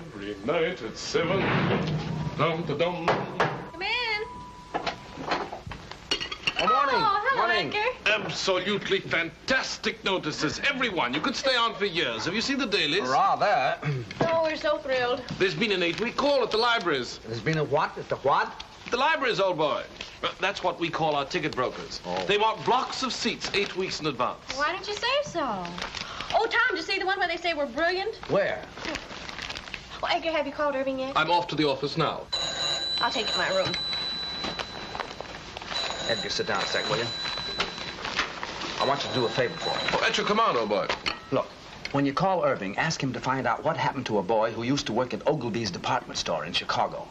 Every night at 7. Dum-da-dum. Come in. Good morning. Oh, hello, Morning. Edgar. Absolutely fantastic notices. Everyone. You could stay on for years. Have you seen the dailies? Rather. Oh, we're so thrilled. There's been an 8-week call at the libraries. There's been a what? At the what? The libraries, old boy. That's what we call our ticket brokers. Oh. They want blocks of seats 8 weeks in advance. Why didn't you say so? Oh, Tom, did you see the one where they say we're brilliant? Where? Oh, Edgar, have you called Irving yet? I'm off to the office now. I'll take you to my room. Edgar, sit down a sec, will you? I want you to do a favor for me. Oh, at your command, old boy. Look, when you call Irving, ask him to find out what happened to a boy who used to work at Ogilvy's department store in Chicago.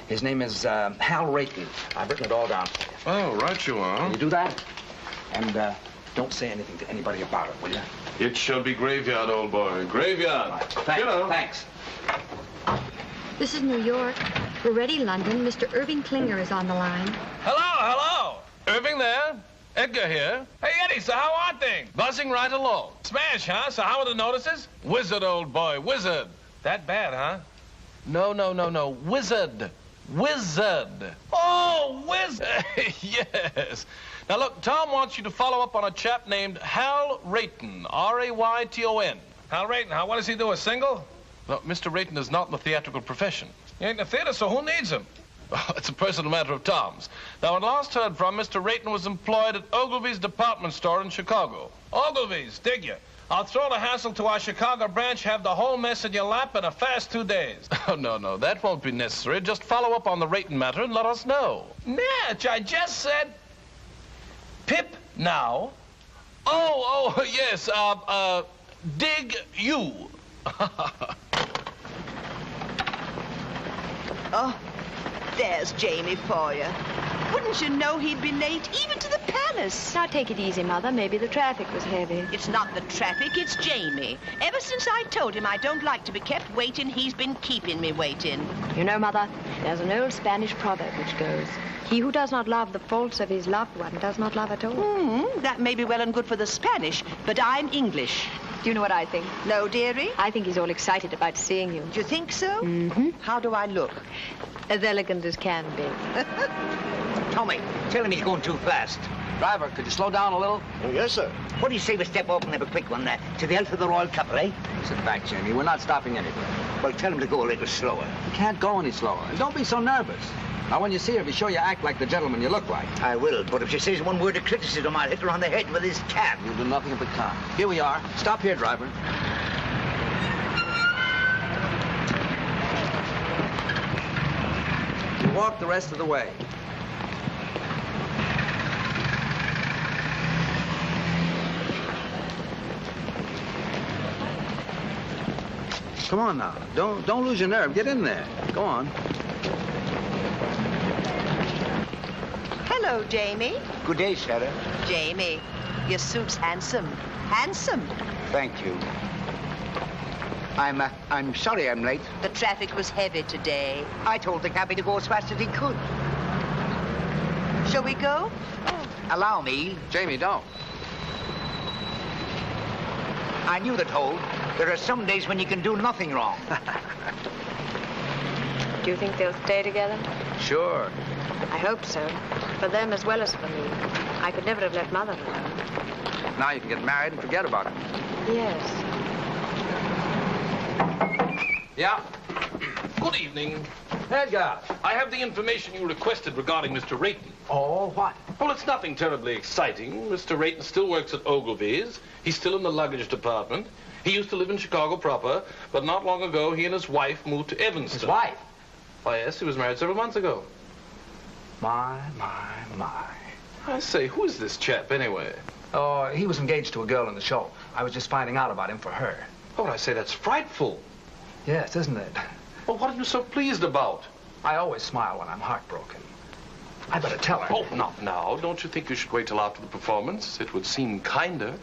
His name is Hal Rayton. I've written it all down for you. Oh, right you are. Can you do that? And don't say anything to anybody about it, will you? It shall be graveyard, old boy. Graveyard. Right. Thanks. Thanks. This is New York. We're ready, London. Mr. Irving Klinger is on the line. Hello. Irving there. Edgar here. Hey, Eddie, so how are things? Buzzing right along. Smash, huh? So how are the notices? Wizard, old boy, wizard. That bad, huh? No. Wizard. Wizard. Oh, wizard. Yes. Now, look, Tom wants you to follow up on a chap named Hal Rayton, R-A-Y-T-O-N. Hal Rayton, what does he do, a single? Well, Mr. Rayton is not in the theatrical profession. He ain't in the theater, so who needs him? It's a personal matter of Tom's. Now, when last heard from, Mr. Rayton was employed at Ogilvy's department store in Chicago. Ogilvy's, dig ya? I'll throw the hassle to our Chicago branch, have the whole mess in your lap in a fast 2 days. Oh, no, that won't be necessary. Just follow up on the Rayton matter and let us know. Natch, I just said... Pip now. Oh, yes, dig you. Oh, there's Jamie for you. Wouldn't you know he'd be late, even to the palace? Now, take it easy, Mother. Maybe the traffic was heavy. It's not the traffic, it's Jamie. Ever since I told him I don't like to be kept waiting, he's been keeping me waiting. You know, Mother, there's an old Spanish proverb which goes, he who does not love the faults of his loved one does not love at all. That may be well and good for the Spanish, but I'm English. Do you know what I think? No, dearie? I think he's all excited about seeing you. Do you think so? Mm-hmm. How do I look? As elegant as can be. Tommy, tell him he's going too fast. Driver, could you slow down a little? Oh, yes, sir. What do you say we step off and have a quick one there? To the health of the royal couple, eh? Sit back, Jamie. We're not stopping anywhere. Well, tell him to go a little slower. You can't go any slower. And don't be so nervous. Now, when you see her, be sure you act like the gentleman you look like. I will, but if she says one word of criticism, I'll hit her on the head with this cab. You'll do nothing of the kind. Here we are. Stop here, driver. You walk the rest of the way. Come on now. Don't lose your nerve. Get in there. Go on. Hello, Jamie. Good day, Sarah. Jamie, your suit's handsome. Handsome. Thank you. I'm sorry I'm late. The traffic was heavy today. I told the cabby to go as fast as he could. Shall we go? Allow me. Jamie, don't. I knew the toll. There are some days when you can do nothing wrong. Do you think they'll stay together? Sure. I hope so. For them as well as for me. I could never have let Mother alone. Now you can get married and forget about it. Yes. Yeah? Good evening. Edgar. I have the information you requested regarding Mr. Rayton. Oh, what? Well, it's nothing terribly exciting. Mr. Rayton still works at Ogilvy's. He's still in the luggage department. He used to live in Chicago proper, but not long ago, he and his wife moved to Evanston. His wife? Why, yes, he was married several months ago. My. I say, who is this chap, anyway? Oh, he was engaged to a girl in the show. I was just finding out about him for her. Oh, I say, that's frightful. Yes, isn't it? Well, what are you so pleased about? I always smile when I'm heartbroken. I better tell her. Oh, not now. Don't you think you should wait till after the performance? It would seem kinder.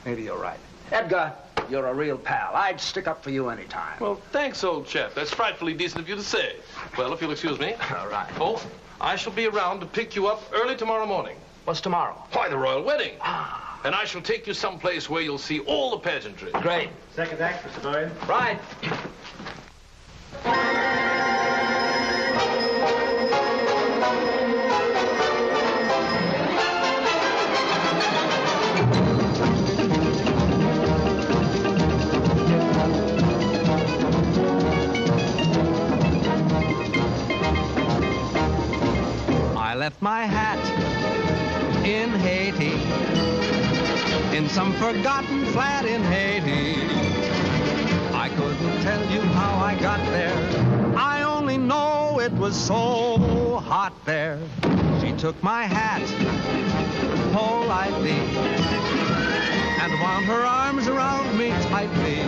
Maybe you're right. Edgar, you're a real pal. I'd stick up for you any time. Well, thanks, old chap. That's frightfully decent of you to say. Well, if you'll excuse me. All right. Oh, I shall be around to pick you up early tomorrow morning. What's tomorrow? Why, the royal wedding. And I shall take you someplace where you'll see all the pageantry. Great. Second act, Mr. Donen. Right. left my hat in Haiti, in some forgotten flat in Haiti. I couldn't tell you how I got there. I only know it was so hot there. She took my hat politely and wound her arms around me tightly.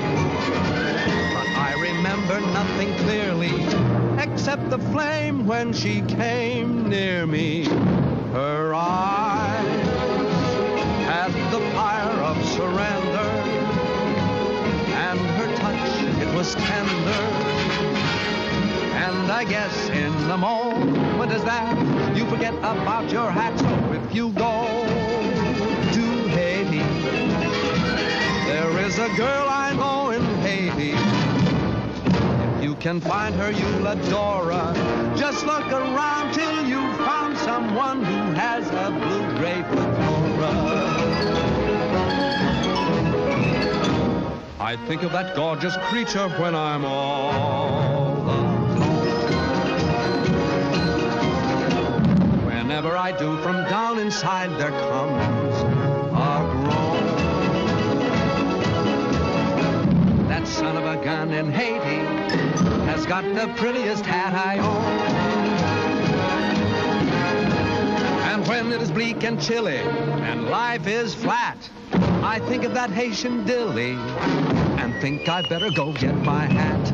But I remember nothing clearly except the flame when she came near me. Her eyes had the fire of surrender, and her touch, it was tender. And I guess in the moment as that, you forget about your hat. So if you go to Haiti, there is a girl I know in Haiti. If you can find her, you'll adore her. Just look around till you found someone who has a blue-gray fedora. I think of that gorgeous creature when I'm all alone. Whenever I do, from down inside there comes a groan. That son of a gun in Haiti has got the prettiest hat I own. And when it is bleak and chilly and life is flat, I think of that Haitian dilly and think I'd better go get my hat.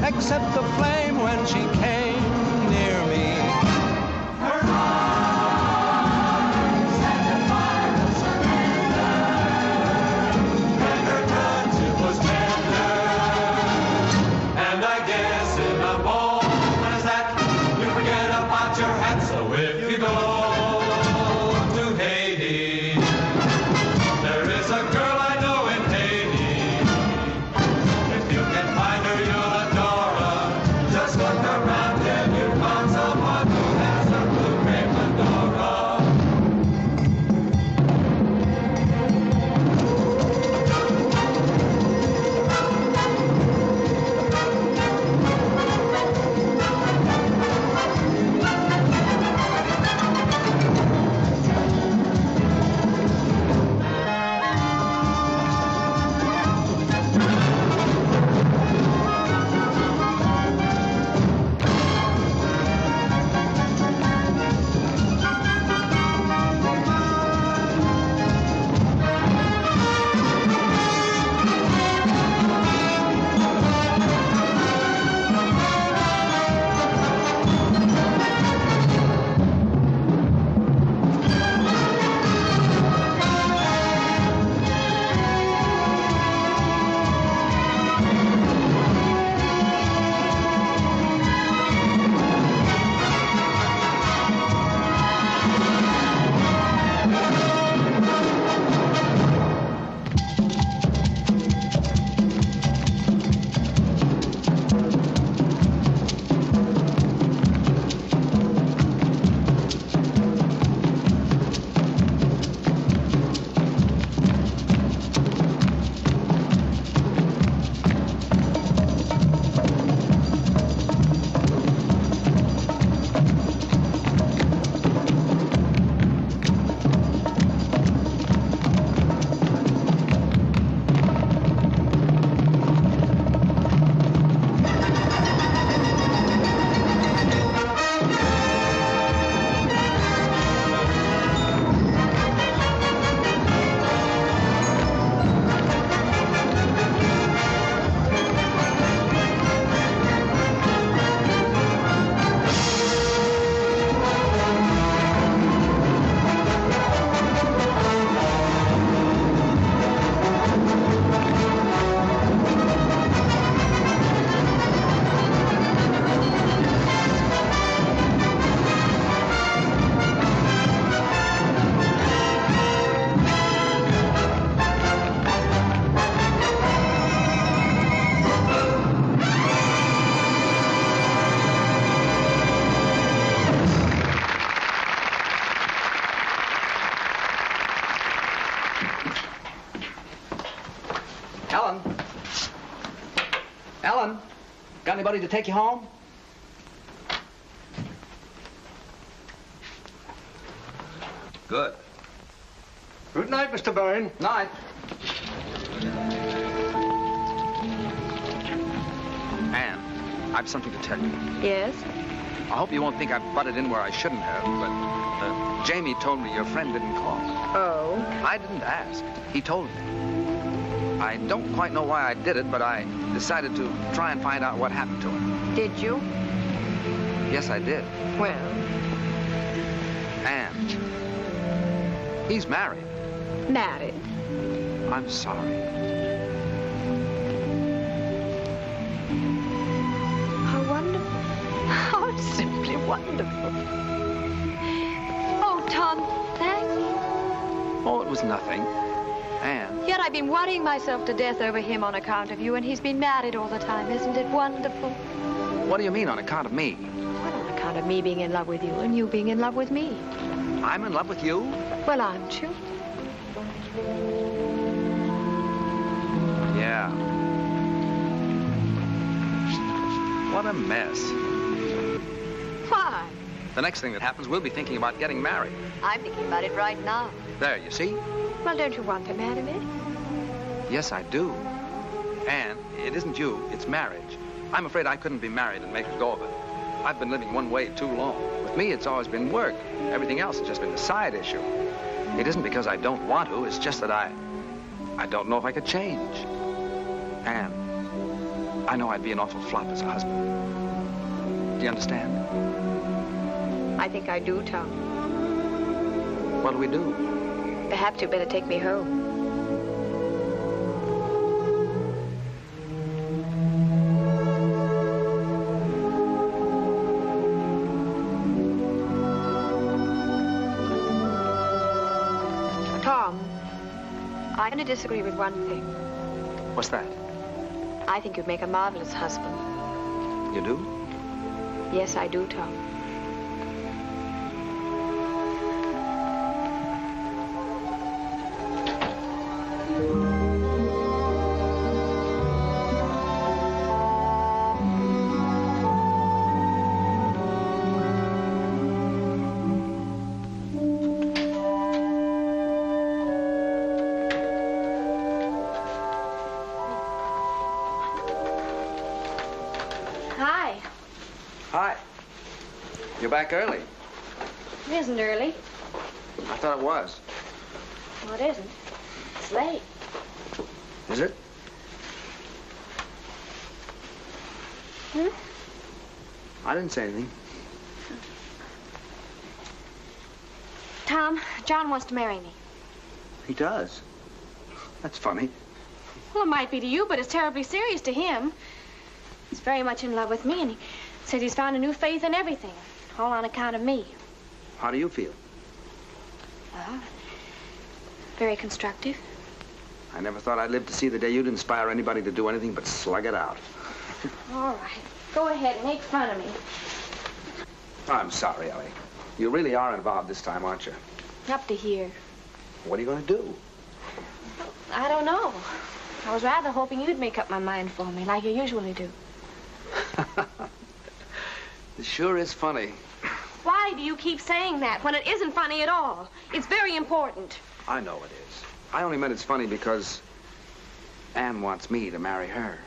Except the flame when she came near me. Her eyes had the fire of surrender, and her touch, it was tender. And I guess in a moment as that, you forget about your hat. So if you go to Haiti, there is a girl I know in Haiti. If you can find her, you'll adore her. Ellen? Ellen? Got anybody to take you home? Good. Good night, Mr. Byrne. Night. Anne, I've something to tell you. Yes? I hope you won't think I've butted in where I shouldn't have, but Jamie told me your friend didn't call. Oh? I didn't ask. He told me. I don't quite know why I did it, but I decided to try and find out what happened to him. Did you? Yes, I did. Well? Anne, he's married. Married? I'm sorry. How wonderful. How simply wonderful. Oh, Tom, thank you. Oh, it was nothing. Anne. Yet I've been worrying myself to death over him on account of you, and he's been married all the time. Isn't it wonderful? What do you mean, on account of me? Well, on account of me being in love with you and you being in love with me. I'm in love with you? Well, aren't you? Yeah. What a mess. Why? The next thing that happens, we'll be thinking about getting married. I'm thinking about it right now. There, you see? Well, don't you want to marry me? Yes, I do. Anne, it isn't you, it's marriage. I'm afraid I couldn't be married and make a go of it. I've been living one way too long. With me, it's always been work. Everything else has just been a side issue. It isn't because I don't want to, it's just that I don't know if I could change. Anne, I know I'd be an awful flop as a husband. Do you understand? I think I do, Tom. What do we do? Perhaps you'd better take me home. Tom, I'm going to disagree with one thing. What's that? I think you'd make a marvelous husband. You do? Yes, I do, Tom. Hi. Hi. You're back early. It isn't early. I thought it was. Well, it isn't. It's late. Is it? Hmm? I didn't say anything. Tom, John wants to marry me. He does. That's funny. Well, it might be to you, but it's terribly serious to him. He's very much in love with me, and he says he's found a new faith in everything, all on account of me. How do you feel? Well, very constructive. I never thought I'd live to see the day you'd inspire anybody to do anything but slug it out. All right. Go ahead and make fun of me. I'm sorry, Ellie. You really are involved this time, aren't you? Up to here. What are you going to do? I don't know. I was rather hoping you'd make up my mind for me, like you usually do. It sure is funny. Why do you keep saying that when it isn't funny at all? It's very important. I know it is. I only meant it's funny because Anne wants me to marry her.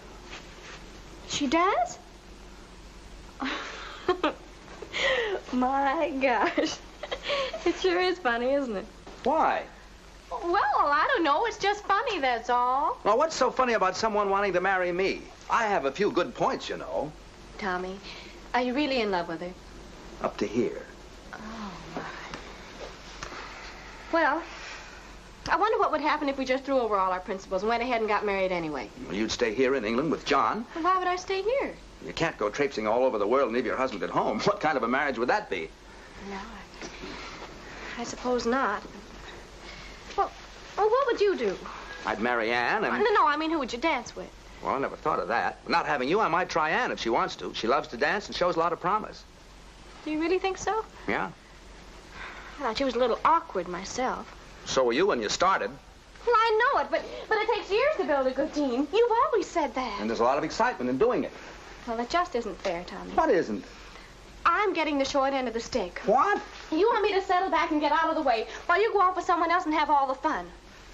She does? My gosh. It sure is funny, isn't it? Why? Well, I don't know. It's just funny, that's all. Well, what's so funny about someone wanting to marry me? I have a few good points, you know. Tommy, are you really in love with her? Up to here. Oh, my. Well, I wonder what would happen if we just threw over all our principles and went ahead and got married anyway. Well, you'd stay here in England with John. Well, why would I stay here? You can't go traipsing all over the world and leave your husband at home. What kind of a marriage would that be? No, I suppose not. Well, what would you do? I'd marry Anne and... No, I mean, who would you dance with? Well, I never thought of that. Not having you, I might try Anne if she wants to. She loves to dance and shows a lot of promise. Do you really think so? Yeah. I thought she was a little awkward myself. So were you when you started. Well, I know it, but it takes years to build a good team. You've always said that. And there's a lot of excitement in doing it. Well, it just isn't fair, Tommy. What isn't? I'm getting the short end of the stick. What? You want me to settle back and get out of the way while you go off with someone else and have all the fun.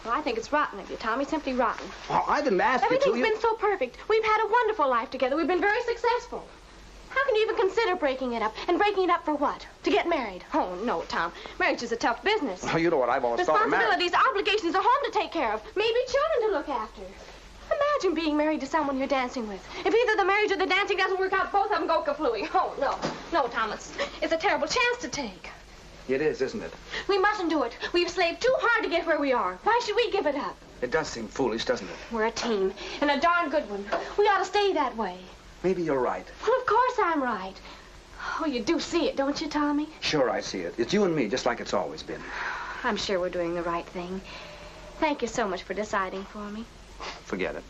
Well, I think it's rotten of you, Tommy. Simply rotten. Well, I didn't ask you to. Everything's been so perfect. We've had a wonderful life together. We've been very successful. How can you even consider breaking it up? And breaking it up for what? To get married? Oh, no, Tom. Marriage is a tough business. Oh, you know what I've always thought of marriage. Responsibilities, obligations, a home to take care of. Maybe children to look after. Imagine being married to someone you're dancing with. If either the marriage or the dancing doesn't work out, both of them go kaflooey. Oh, no. No, Thomas. It's a terrible chance to take. It is, isn't it? We mustn't do it. We've slaved too hard to get where we are. Why should we give it up? It does seem foolish, doesn't it? We're a team, and a darn good one. We ought to stay that way. Maybe you're right. Well, of course I'm right. Oh, you do see it, don't you, Tommy? Sure, I see it. It's you and me, just like it's always been. I'm sure we're doing the right thing. Thank you so much for deciding for me. Forget it.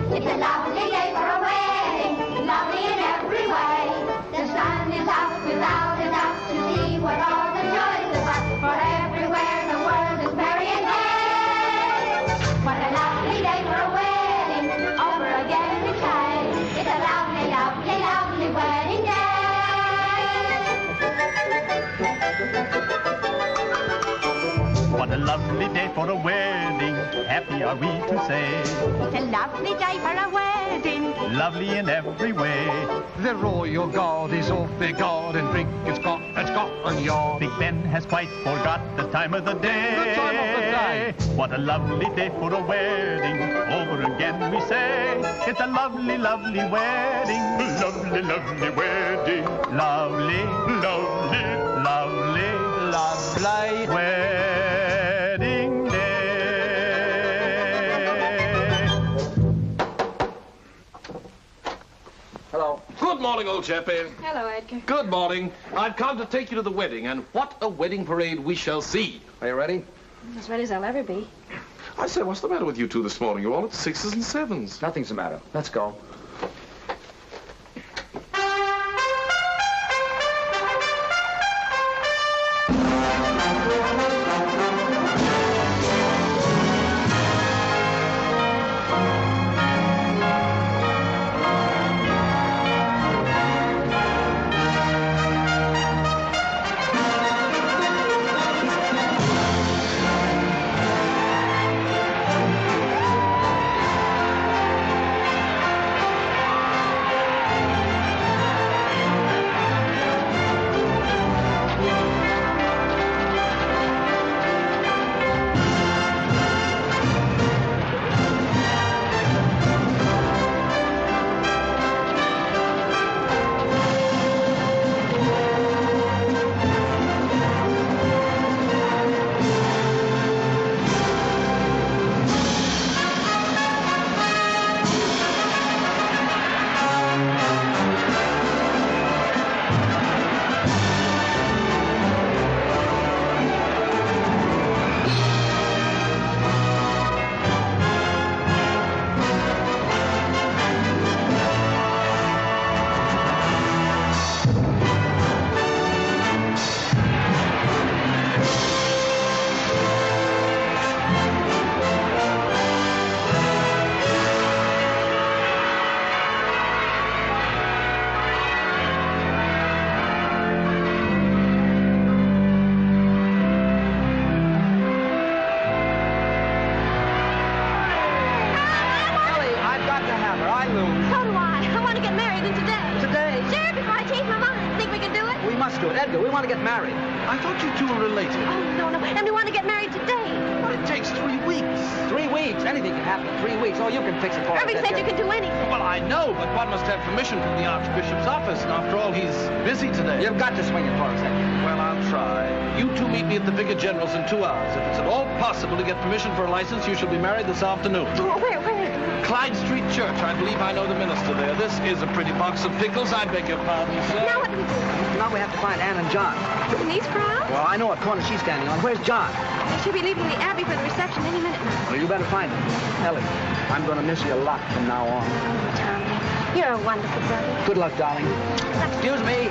It's a lovely day for a wedding, lovely in every way. The sun is out without a doubt to see what all the joys about. For everywhere the world is merry and gay. What a lovely day for a wedding, over again we say. It's a lovely, lovely, lovely wedding day. What a lovely day for a wedding, happy are we to say. It's a lovely day for a wedding, Lovely in every way. The royal guard is off their guard and drink is got and yard. Big Ben has quite forgot the time of the day. The time of the day. What a lovely day for a wedding, over again we say. It's a lovely, lovely wedding. Lovely, lovely wedding. Lovely, lovely, lovely, lovely wedding day. Hello. Good morning, old chappie. Hello, Edgar. Good morning. I've come to take you to the wedding, and what a wedding parade we shall see. Are you ready? As ready as I'll ever be. I say, what's the matter with you two this morning? You're all at 6s and 7s. Nothing's the matter. Let's go. Edgar, we want to get married. I thought you two were related. Oh, no. And we want to get married today. Well, it takes 3 weeks. 3 weeks? Anything can happen in 3 weeks. Oh, you can fix it for us. Irving said you can do anything. Well, I know, but one must have permission from the Archbishop's office, and after all, he's busy today. You've got to swing it for us, Edgar. Well, I'll try. You two meet me at the Vicar General's in 2 hours. If it's at all possible to get permission for a license, you shall be married this afternoon. Oh, where? Clyde Street Church. I believe I know the minister there. This is a pretty box of pickles. I beg your pardon, sir. Now what do we do? out, we have to find Anne and John. In these crowds? Well, I know what corner she's standing on. Where's John? They should be leaving the Abbey for the reception any minute now. Well, you better find him. Ellie, I'm going to miss you a lot from now on. Oh, Tommy, you're a wonderful brother. Good luck, darling. Excuse me.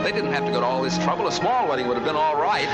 They didn't have to go to all this trouble. A small wedding would have been all right.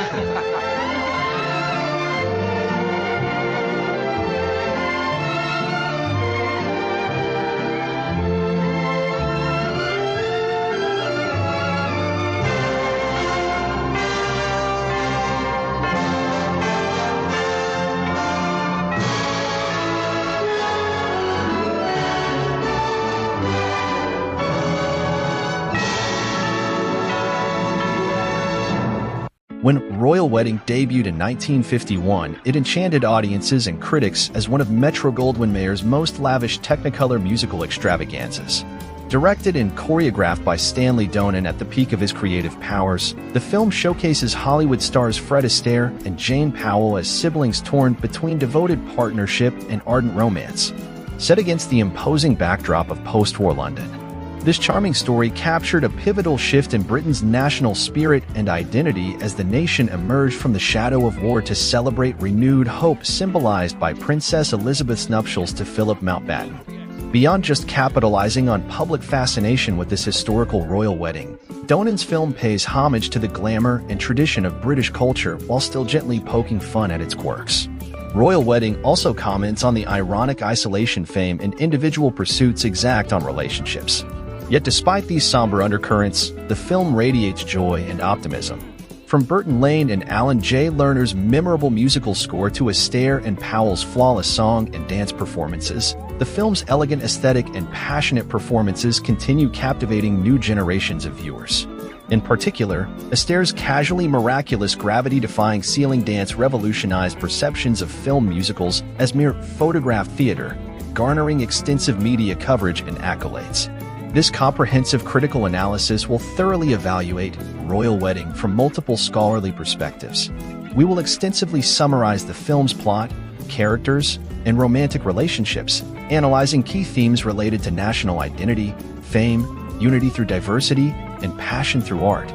When Royal Wedding debuted in 1951, it enchanted audiences and critics as one of Metro-Goldwyn-Mayer's most lavish Technicolor musical extravaganzas. Directed and choreographed by Stanley Donen at the peak of his creative powers, the film showcases Hollywood stars Fred Astaire and Jane Powell as siblings torn between devoted partnership and ardent romance. Set against the imposing backdrop of post-war London, this charming story captured a pivotal shift in Britain's national spirit and identity as the nation emerged from the shadow of war to celebrate renewed hope symbolized by Princess Elizabeth's nuptials to Philip Mountbatten. Beyond just capitalizing on public fascination with this historical royal wedding, Donen's film pays homage to the glamour and tradition of British culture while still gently poking fun at its quirks. Royal Wedding also comments on the ironic isolation fame and individual pursuits exact on relationships. Yet despite these somber undercurrents, the film radiates joy and optimism. From Burton Lane and Alan J. Lerner's memorable musical score to Astaire and Powell's flawless song and dance performances, the film's elegant aesthetic and passionate performances continue captivating new generations of viewers. In particular, Astaire's casually miraculous gravity-defying ceiling dance revolutionized perceptions of film musicals as mere photograph theater, garnering extensive media coverage and accolades. This comprehensive critical analysis will thoroughly evaluate Royal Wedding from multiple scholarly perspectives. We will extensively summarize the film's plot, characters, and romantic relationships, analyzing key themes related to national identity, fame, unity through diversity, and passion through art.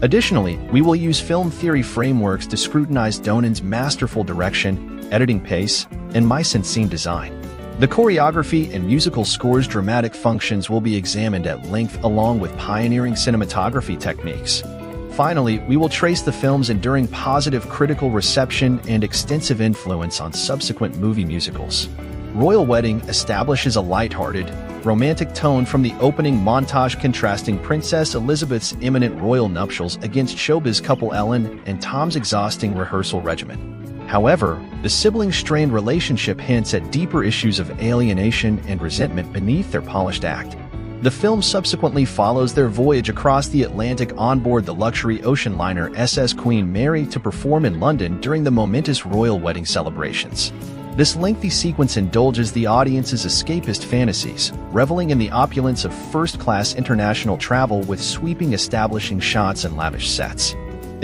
Additionally, we will use film theory frameworks to scrutinize Donen's masterful direction, editing pace, and mise-en-scene design. The choreography and musical score's dramatic functions will be examined at length along with pioneering cinematography techniques. Finally, we will trace the film's enduring positive critical reception and extensive influence on subsequent movie musicals. Royal Wedding establishes a lighthearted, romantic tone from the opening montage contrasting Princess Elizabeth's imminent royal nuptials against showbiz couple Ellen and Tom's exhausting rehearsal regimen. However, the sibling-strained relationship hints at deeper issues of alienation and resentment beneath their polished act. The film subsequently follows their voyage across the Atlantic on board the luxury ocean liner SS Queen Mary to perform in London during the momentous royal wedding celebrations. This lengthy sequence indulges the audience's escapist fantasies, reveling in the opulence of first-class international travel with sweeping establishing shots and lavish sets.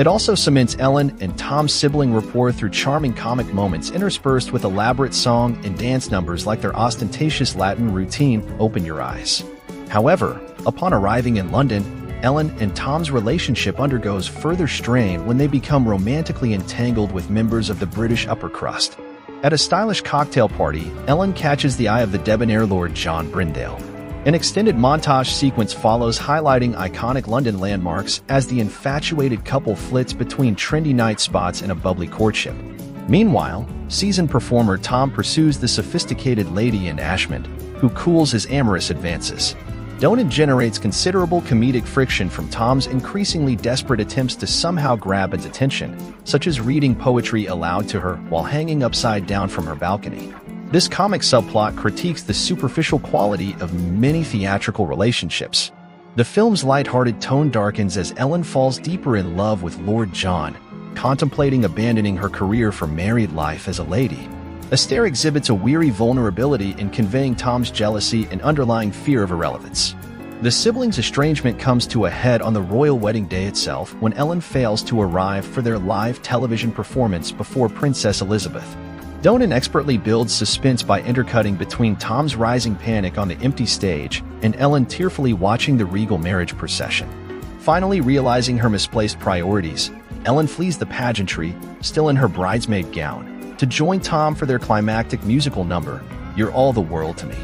It also cements Ellen and Tom's sibling rapport through charming comic moments interspersed with elaborate song and dance numbers like their ostentatious Latin routine, Open Your Eyes. However, upon arriving in London, Ellen and Tom's relationship undergoes further strain when they become romantically entangled with members of the British upper crust. At a stylish cocktail party, Ellen catches the eye of the debonair Lord John Brindale. An extended montage sequence follows highlighting iconic London landmarks as the infatuated couple flits between trendy night spots in a bubbly courtship. Meanwhile, seasoned performer Tom pursues the sophisticated lady in Ashmont, who cools his amorous advances. Donen generates considerable comedic friction from Tom's increasingly desperate attempts to somehow grab its attention, such as reading poetry aloud to her while hanging upside down from her balcony. This comic subplot critiques the superficial quality of many theatrical relationships. The film's lighthearted tone darkens as Ellen falls deeper in love with Lord John, contemplating abandoning her career for married life as a lady. Astaire exhibits a weary vulnerability in conveying Tom's jealousy and underlying fear of irrelevance. The siblings' estrangement comes to a head on the royal wedding day itself when Ellen fails to arrive for their live television performance before Princess Elizabeth. Donen expertly builds suspense by intercutting between Tom's rising panic on the empty stage and Ellen tearfully watching the regal marriage procession. Finally realizing her misplaced priorities, Ellen flees the pageantry, still in her bridesmaid gown, to join Tom for their climactic musical number, You're All the World to Me.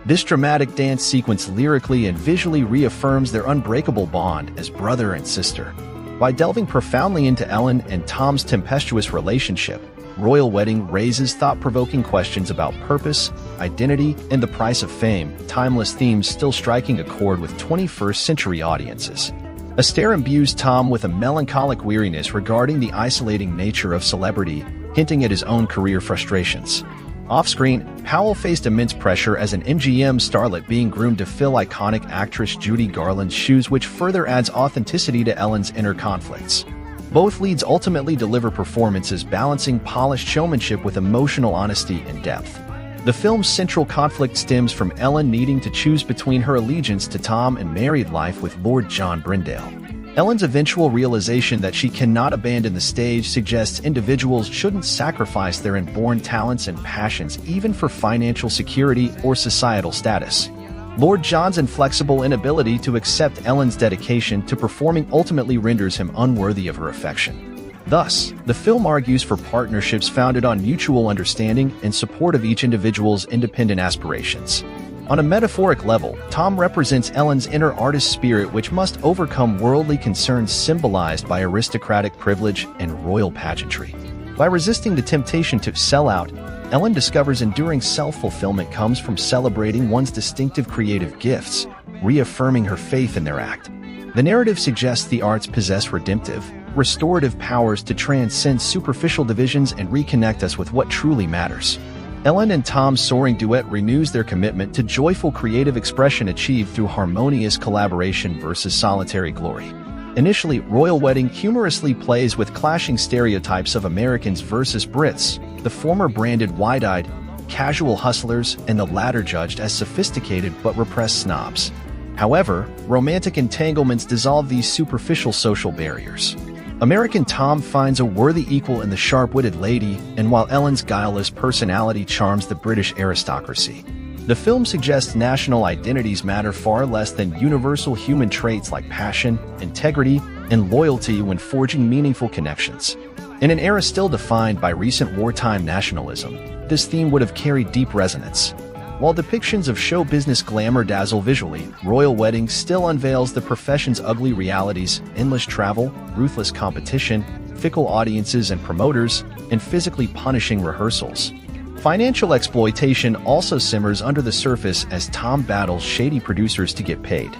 This dramatic dance sequence lyrically and visually reaffirms their unbreakable bond as brother and sister. By delving profoundly into Ellen and Tom's tempestuous relationship, Royal Wedding raises thought-provoking questions about purpose, identity, and the price of fame, timeless themes still striking a chord with 21st-century audiences. Astaire imbues Tom with a melancholic weariness regarding the isolating nature of celebrity, hinting at his own career frustrations. Off-screen, Powell faced immense pressure as an MGM starlet being groomed to fill iconic actress Judy Garland's shoes, which further adds authenticity to Ellen's inner conflicts. Both leads ultimately deliver performances balancing polished showmanship with emotional honesty and depth. The film's central conflict stems from Ellen needing to choose between her allegiance to Tom and married life with Lord John Brindale. Ellen's eventual realization that she cannot abandon the stage suggests individuals shouldn't sacrifice their inborn talents and passions even for financial security or societal status. Lord John's inflexible inability to accept Ellen's dedication to performing ultimately renders him unworthy of her affection. Thus, the film argues for partnerships founded on mutual understanding and support of each individual's independent aspirations. On a metaphoric level, Tom represents Ellen's inner artist spirit, which must overcome worldly concerns symbolized by aristocratic privilege and royal pageantry. By resisting the temptation to sell out, Ellen discovers enduring self-fulfillment comes from celebrating one's distinctive creative gifts, reaffirming her faith in their act. The narrative suggests the arts possess redemptive, restorative powers to transcend superficial divisions and reconnect us with what truly matters. Ellen and Tom's soaring duet renews their commitment to joyful creative expression achieved through harmonious collaboration versus solitary glory. Initially, Royal Wedding humorously plays with clashing stereotypes of Americans versus Brits, the former branded wide-eyed, casual hustlers, and the latter judged as sophisticated but repressed snobs. However, romantic entanglements dissolve these superficial social barriers. American Tom finds a worthy equal in the sharp-witted lady, and while Ellen's guileless personality charms the British aristocracy, the film suggests national identities matter far less than universal human traits like passion, integrity, and loyalty when forging meaningful connections. In an era still defined by recent wartime nationalism, this theme would have carried deep resonance. While depictions of show business glamour dazzle visually, Royal Wedding still unveils the profession's ugly realities: endless travel, ruthless competition, fickle audiences and promoters, and physically punishing rehearsals. Financial exploitation also simmers under the surface as Tom battles shady producers to get paid.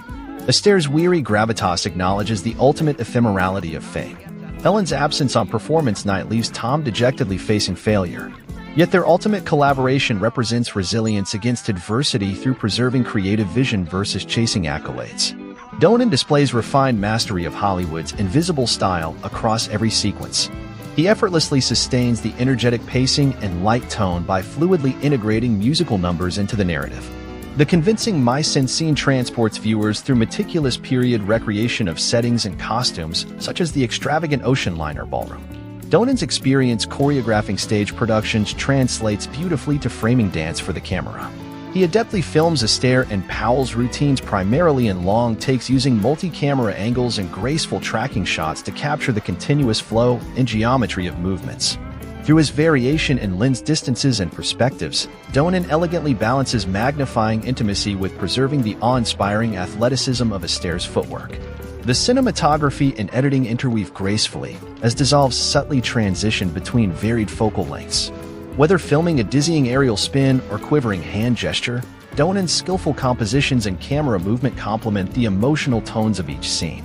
Astaire's weary gravitas acknowledges the ultimate ephemerality of fame. Ellen's absence on performance night leaves Tom dejectedly facing failure. Yet their ultimate collaboration represents resilience against adversity through preserving creative vision versus chasing accolades. Donen displays refined mastery of Hollywood's invisible style across every sequence. He effortlessly sustains the energetic pacing and light tone by fluidly integrating musical numbers into the narrative. The convincing mise-en-scene transports viewers through meticulous period recreation of settings and costumes, such as the extravagant ocean liner ballroom. Donen's experience choreographing stage productions translates beautifully to framing dance for the camera. He adeptly films Astaire and Powell's routines primarily in long takes using multi-camera angles and graceful tracking shots to capture the continuous flow and geometry of movements. Through his variation in lens distances and perspectives, Donen elegantly balances magnifying intimacy with preserving the awe-inspiring athleticism of Astaire's footwork. The cinematography and editing interweave gracefully, as dissolves subtly transition between varied focal lengths. Whether filming a dizzying aerial spin or quivering hand gesture, Donen's skillful compositions and camera movement complement the emotional tones of each scene.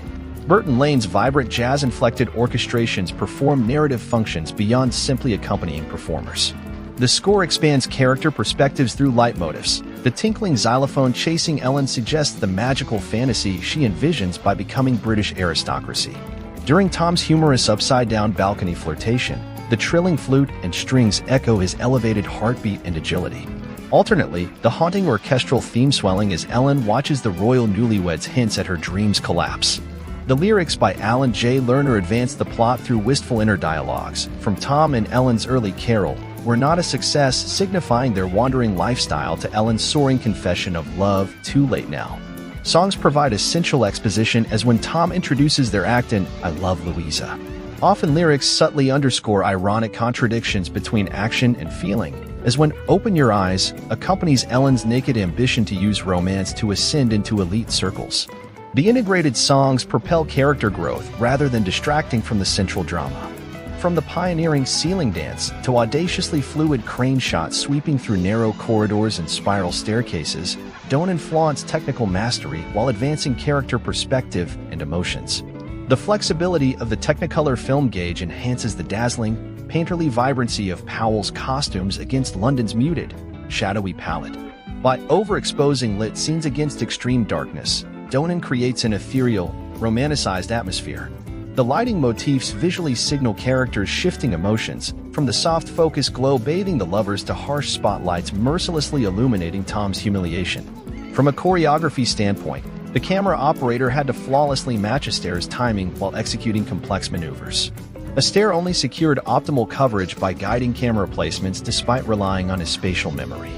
Burton Lane's vibrant jazz-inflected orchestrations perform narrative functions beyond simply accompanying performers. The score expands character perspectives through leitmotifs. The tinkling xylophone chasing Ellen suggests the magical fantasy she envisions by becoming British aristocracy. During Tom's humorous upside-down balcony flirtation, the trilling flute and strings echo his elevated heartbeat and agility. Alternately, the haunting orchestral theme swelling as Ellen watches the royal newlyweds hints at her dreams collapse. The lyrics by Alan J. Lerner advance the plot through wistful inner dialogues, from Tom and Ellen's early carol, "We're Not a Success," signifying their wandering lifestyle, to Ellen's soaring confession of love, "Too Late Now." Songs provide essential exposition, as when Tom introduces their act in "I Love Louisa." Often lyrics subtly underscore ironic contradictions between action and feeling, as when "Open Your Eyes" accompanies Ellen's naked ambition to use romance to ascend into elite circles. The integrated songs propel character growth rather than distracting from the central drama. From the pioneering ceiling dance to audaciously fluid crane shots sweeping through narrow corridors and spiral staircases, Donen flaunts technical mastery while advancing character perspective and emotions. The flexibility of the Technicolor film gauge enhances the dazzling, painterly vibrancy of Powell's costumes against London's muted, shadowy palette. By overexposing lit scenes against extreme darkness, Donen creates an ethereal, romanticized atmosphere. The lighting motifs visually signal characters' shifting emotions, from the soft focus glow bathing the lovers to harsh spotlights mercilessly illuminating Tom's humiliation. From a choreography standpoint, the camera operator had to flawlessly match Astaire's timing while executing complex maneuvers. Astaire only secured optimal coverage by guiding camera placements despite relying on his spatial memory.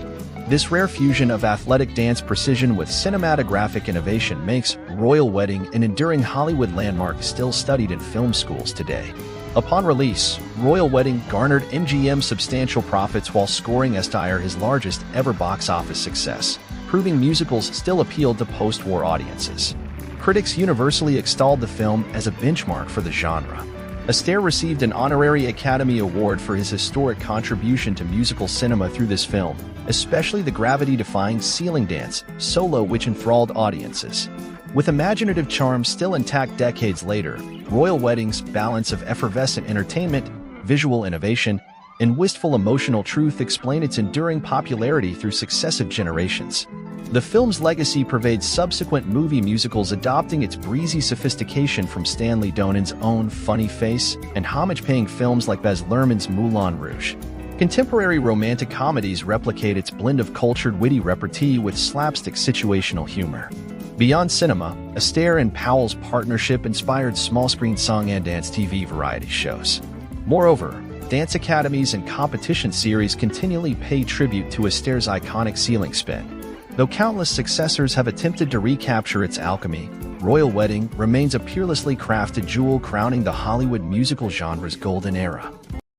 This rare fusion of athletic dance precision with cinematographic innovation makes Royal Wedding an enduring Hollywood landmark still studied in film schools today. Upon release, Royal Wedding garnered MGM substantial profits while scoring Astaire his largest ever box office success, proving musicals still appealed to post-war audiences. Critics universally extolled the film as a benchmark for the genre. Astaire received an honorary Academy Award for his historic contribution to musical cinema through this film, especially the gravity-defying ceiling dance solo which enthralled audiences. With imaginative charm still intact decades later, Royal Wedding's balance of effervescent entertainment, visual innovation, and wistful emotional truth explain its enduring popularity through successive generations. The film's legacy pervades subsequent movie musicals, adopting its breezy sophistication from Stanley Donen's own funny face and homage-paying films like Baz Luhrmann's Moulin Rouge. Contemporary romantic comedies replicate its blend of cultured, witty repartee with slapstick situational humor. Beyond cinema, Astaire and Powell's partnership inspired small-screen song and dance TV variety shows. Moreover, dance academies and competition series continually pay tribute to Astaire's iconic ceiling spin. Though countless successors have attempted to recapture its alchemy, Royal Wedding remains a peerlessly crafted jewel crowning the Hollywood musical genre's golden era.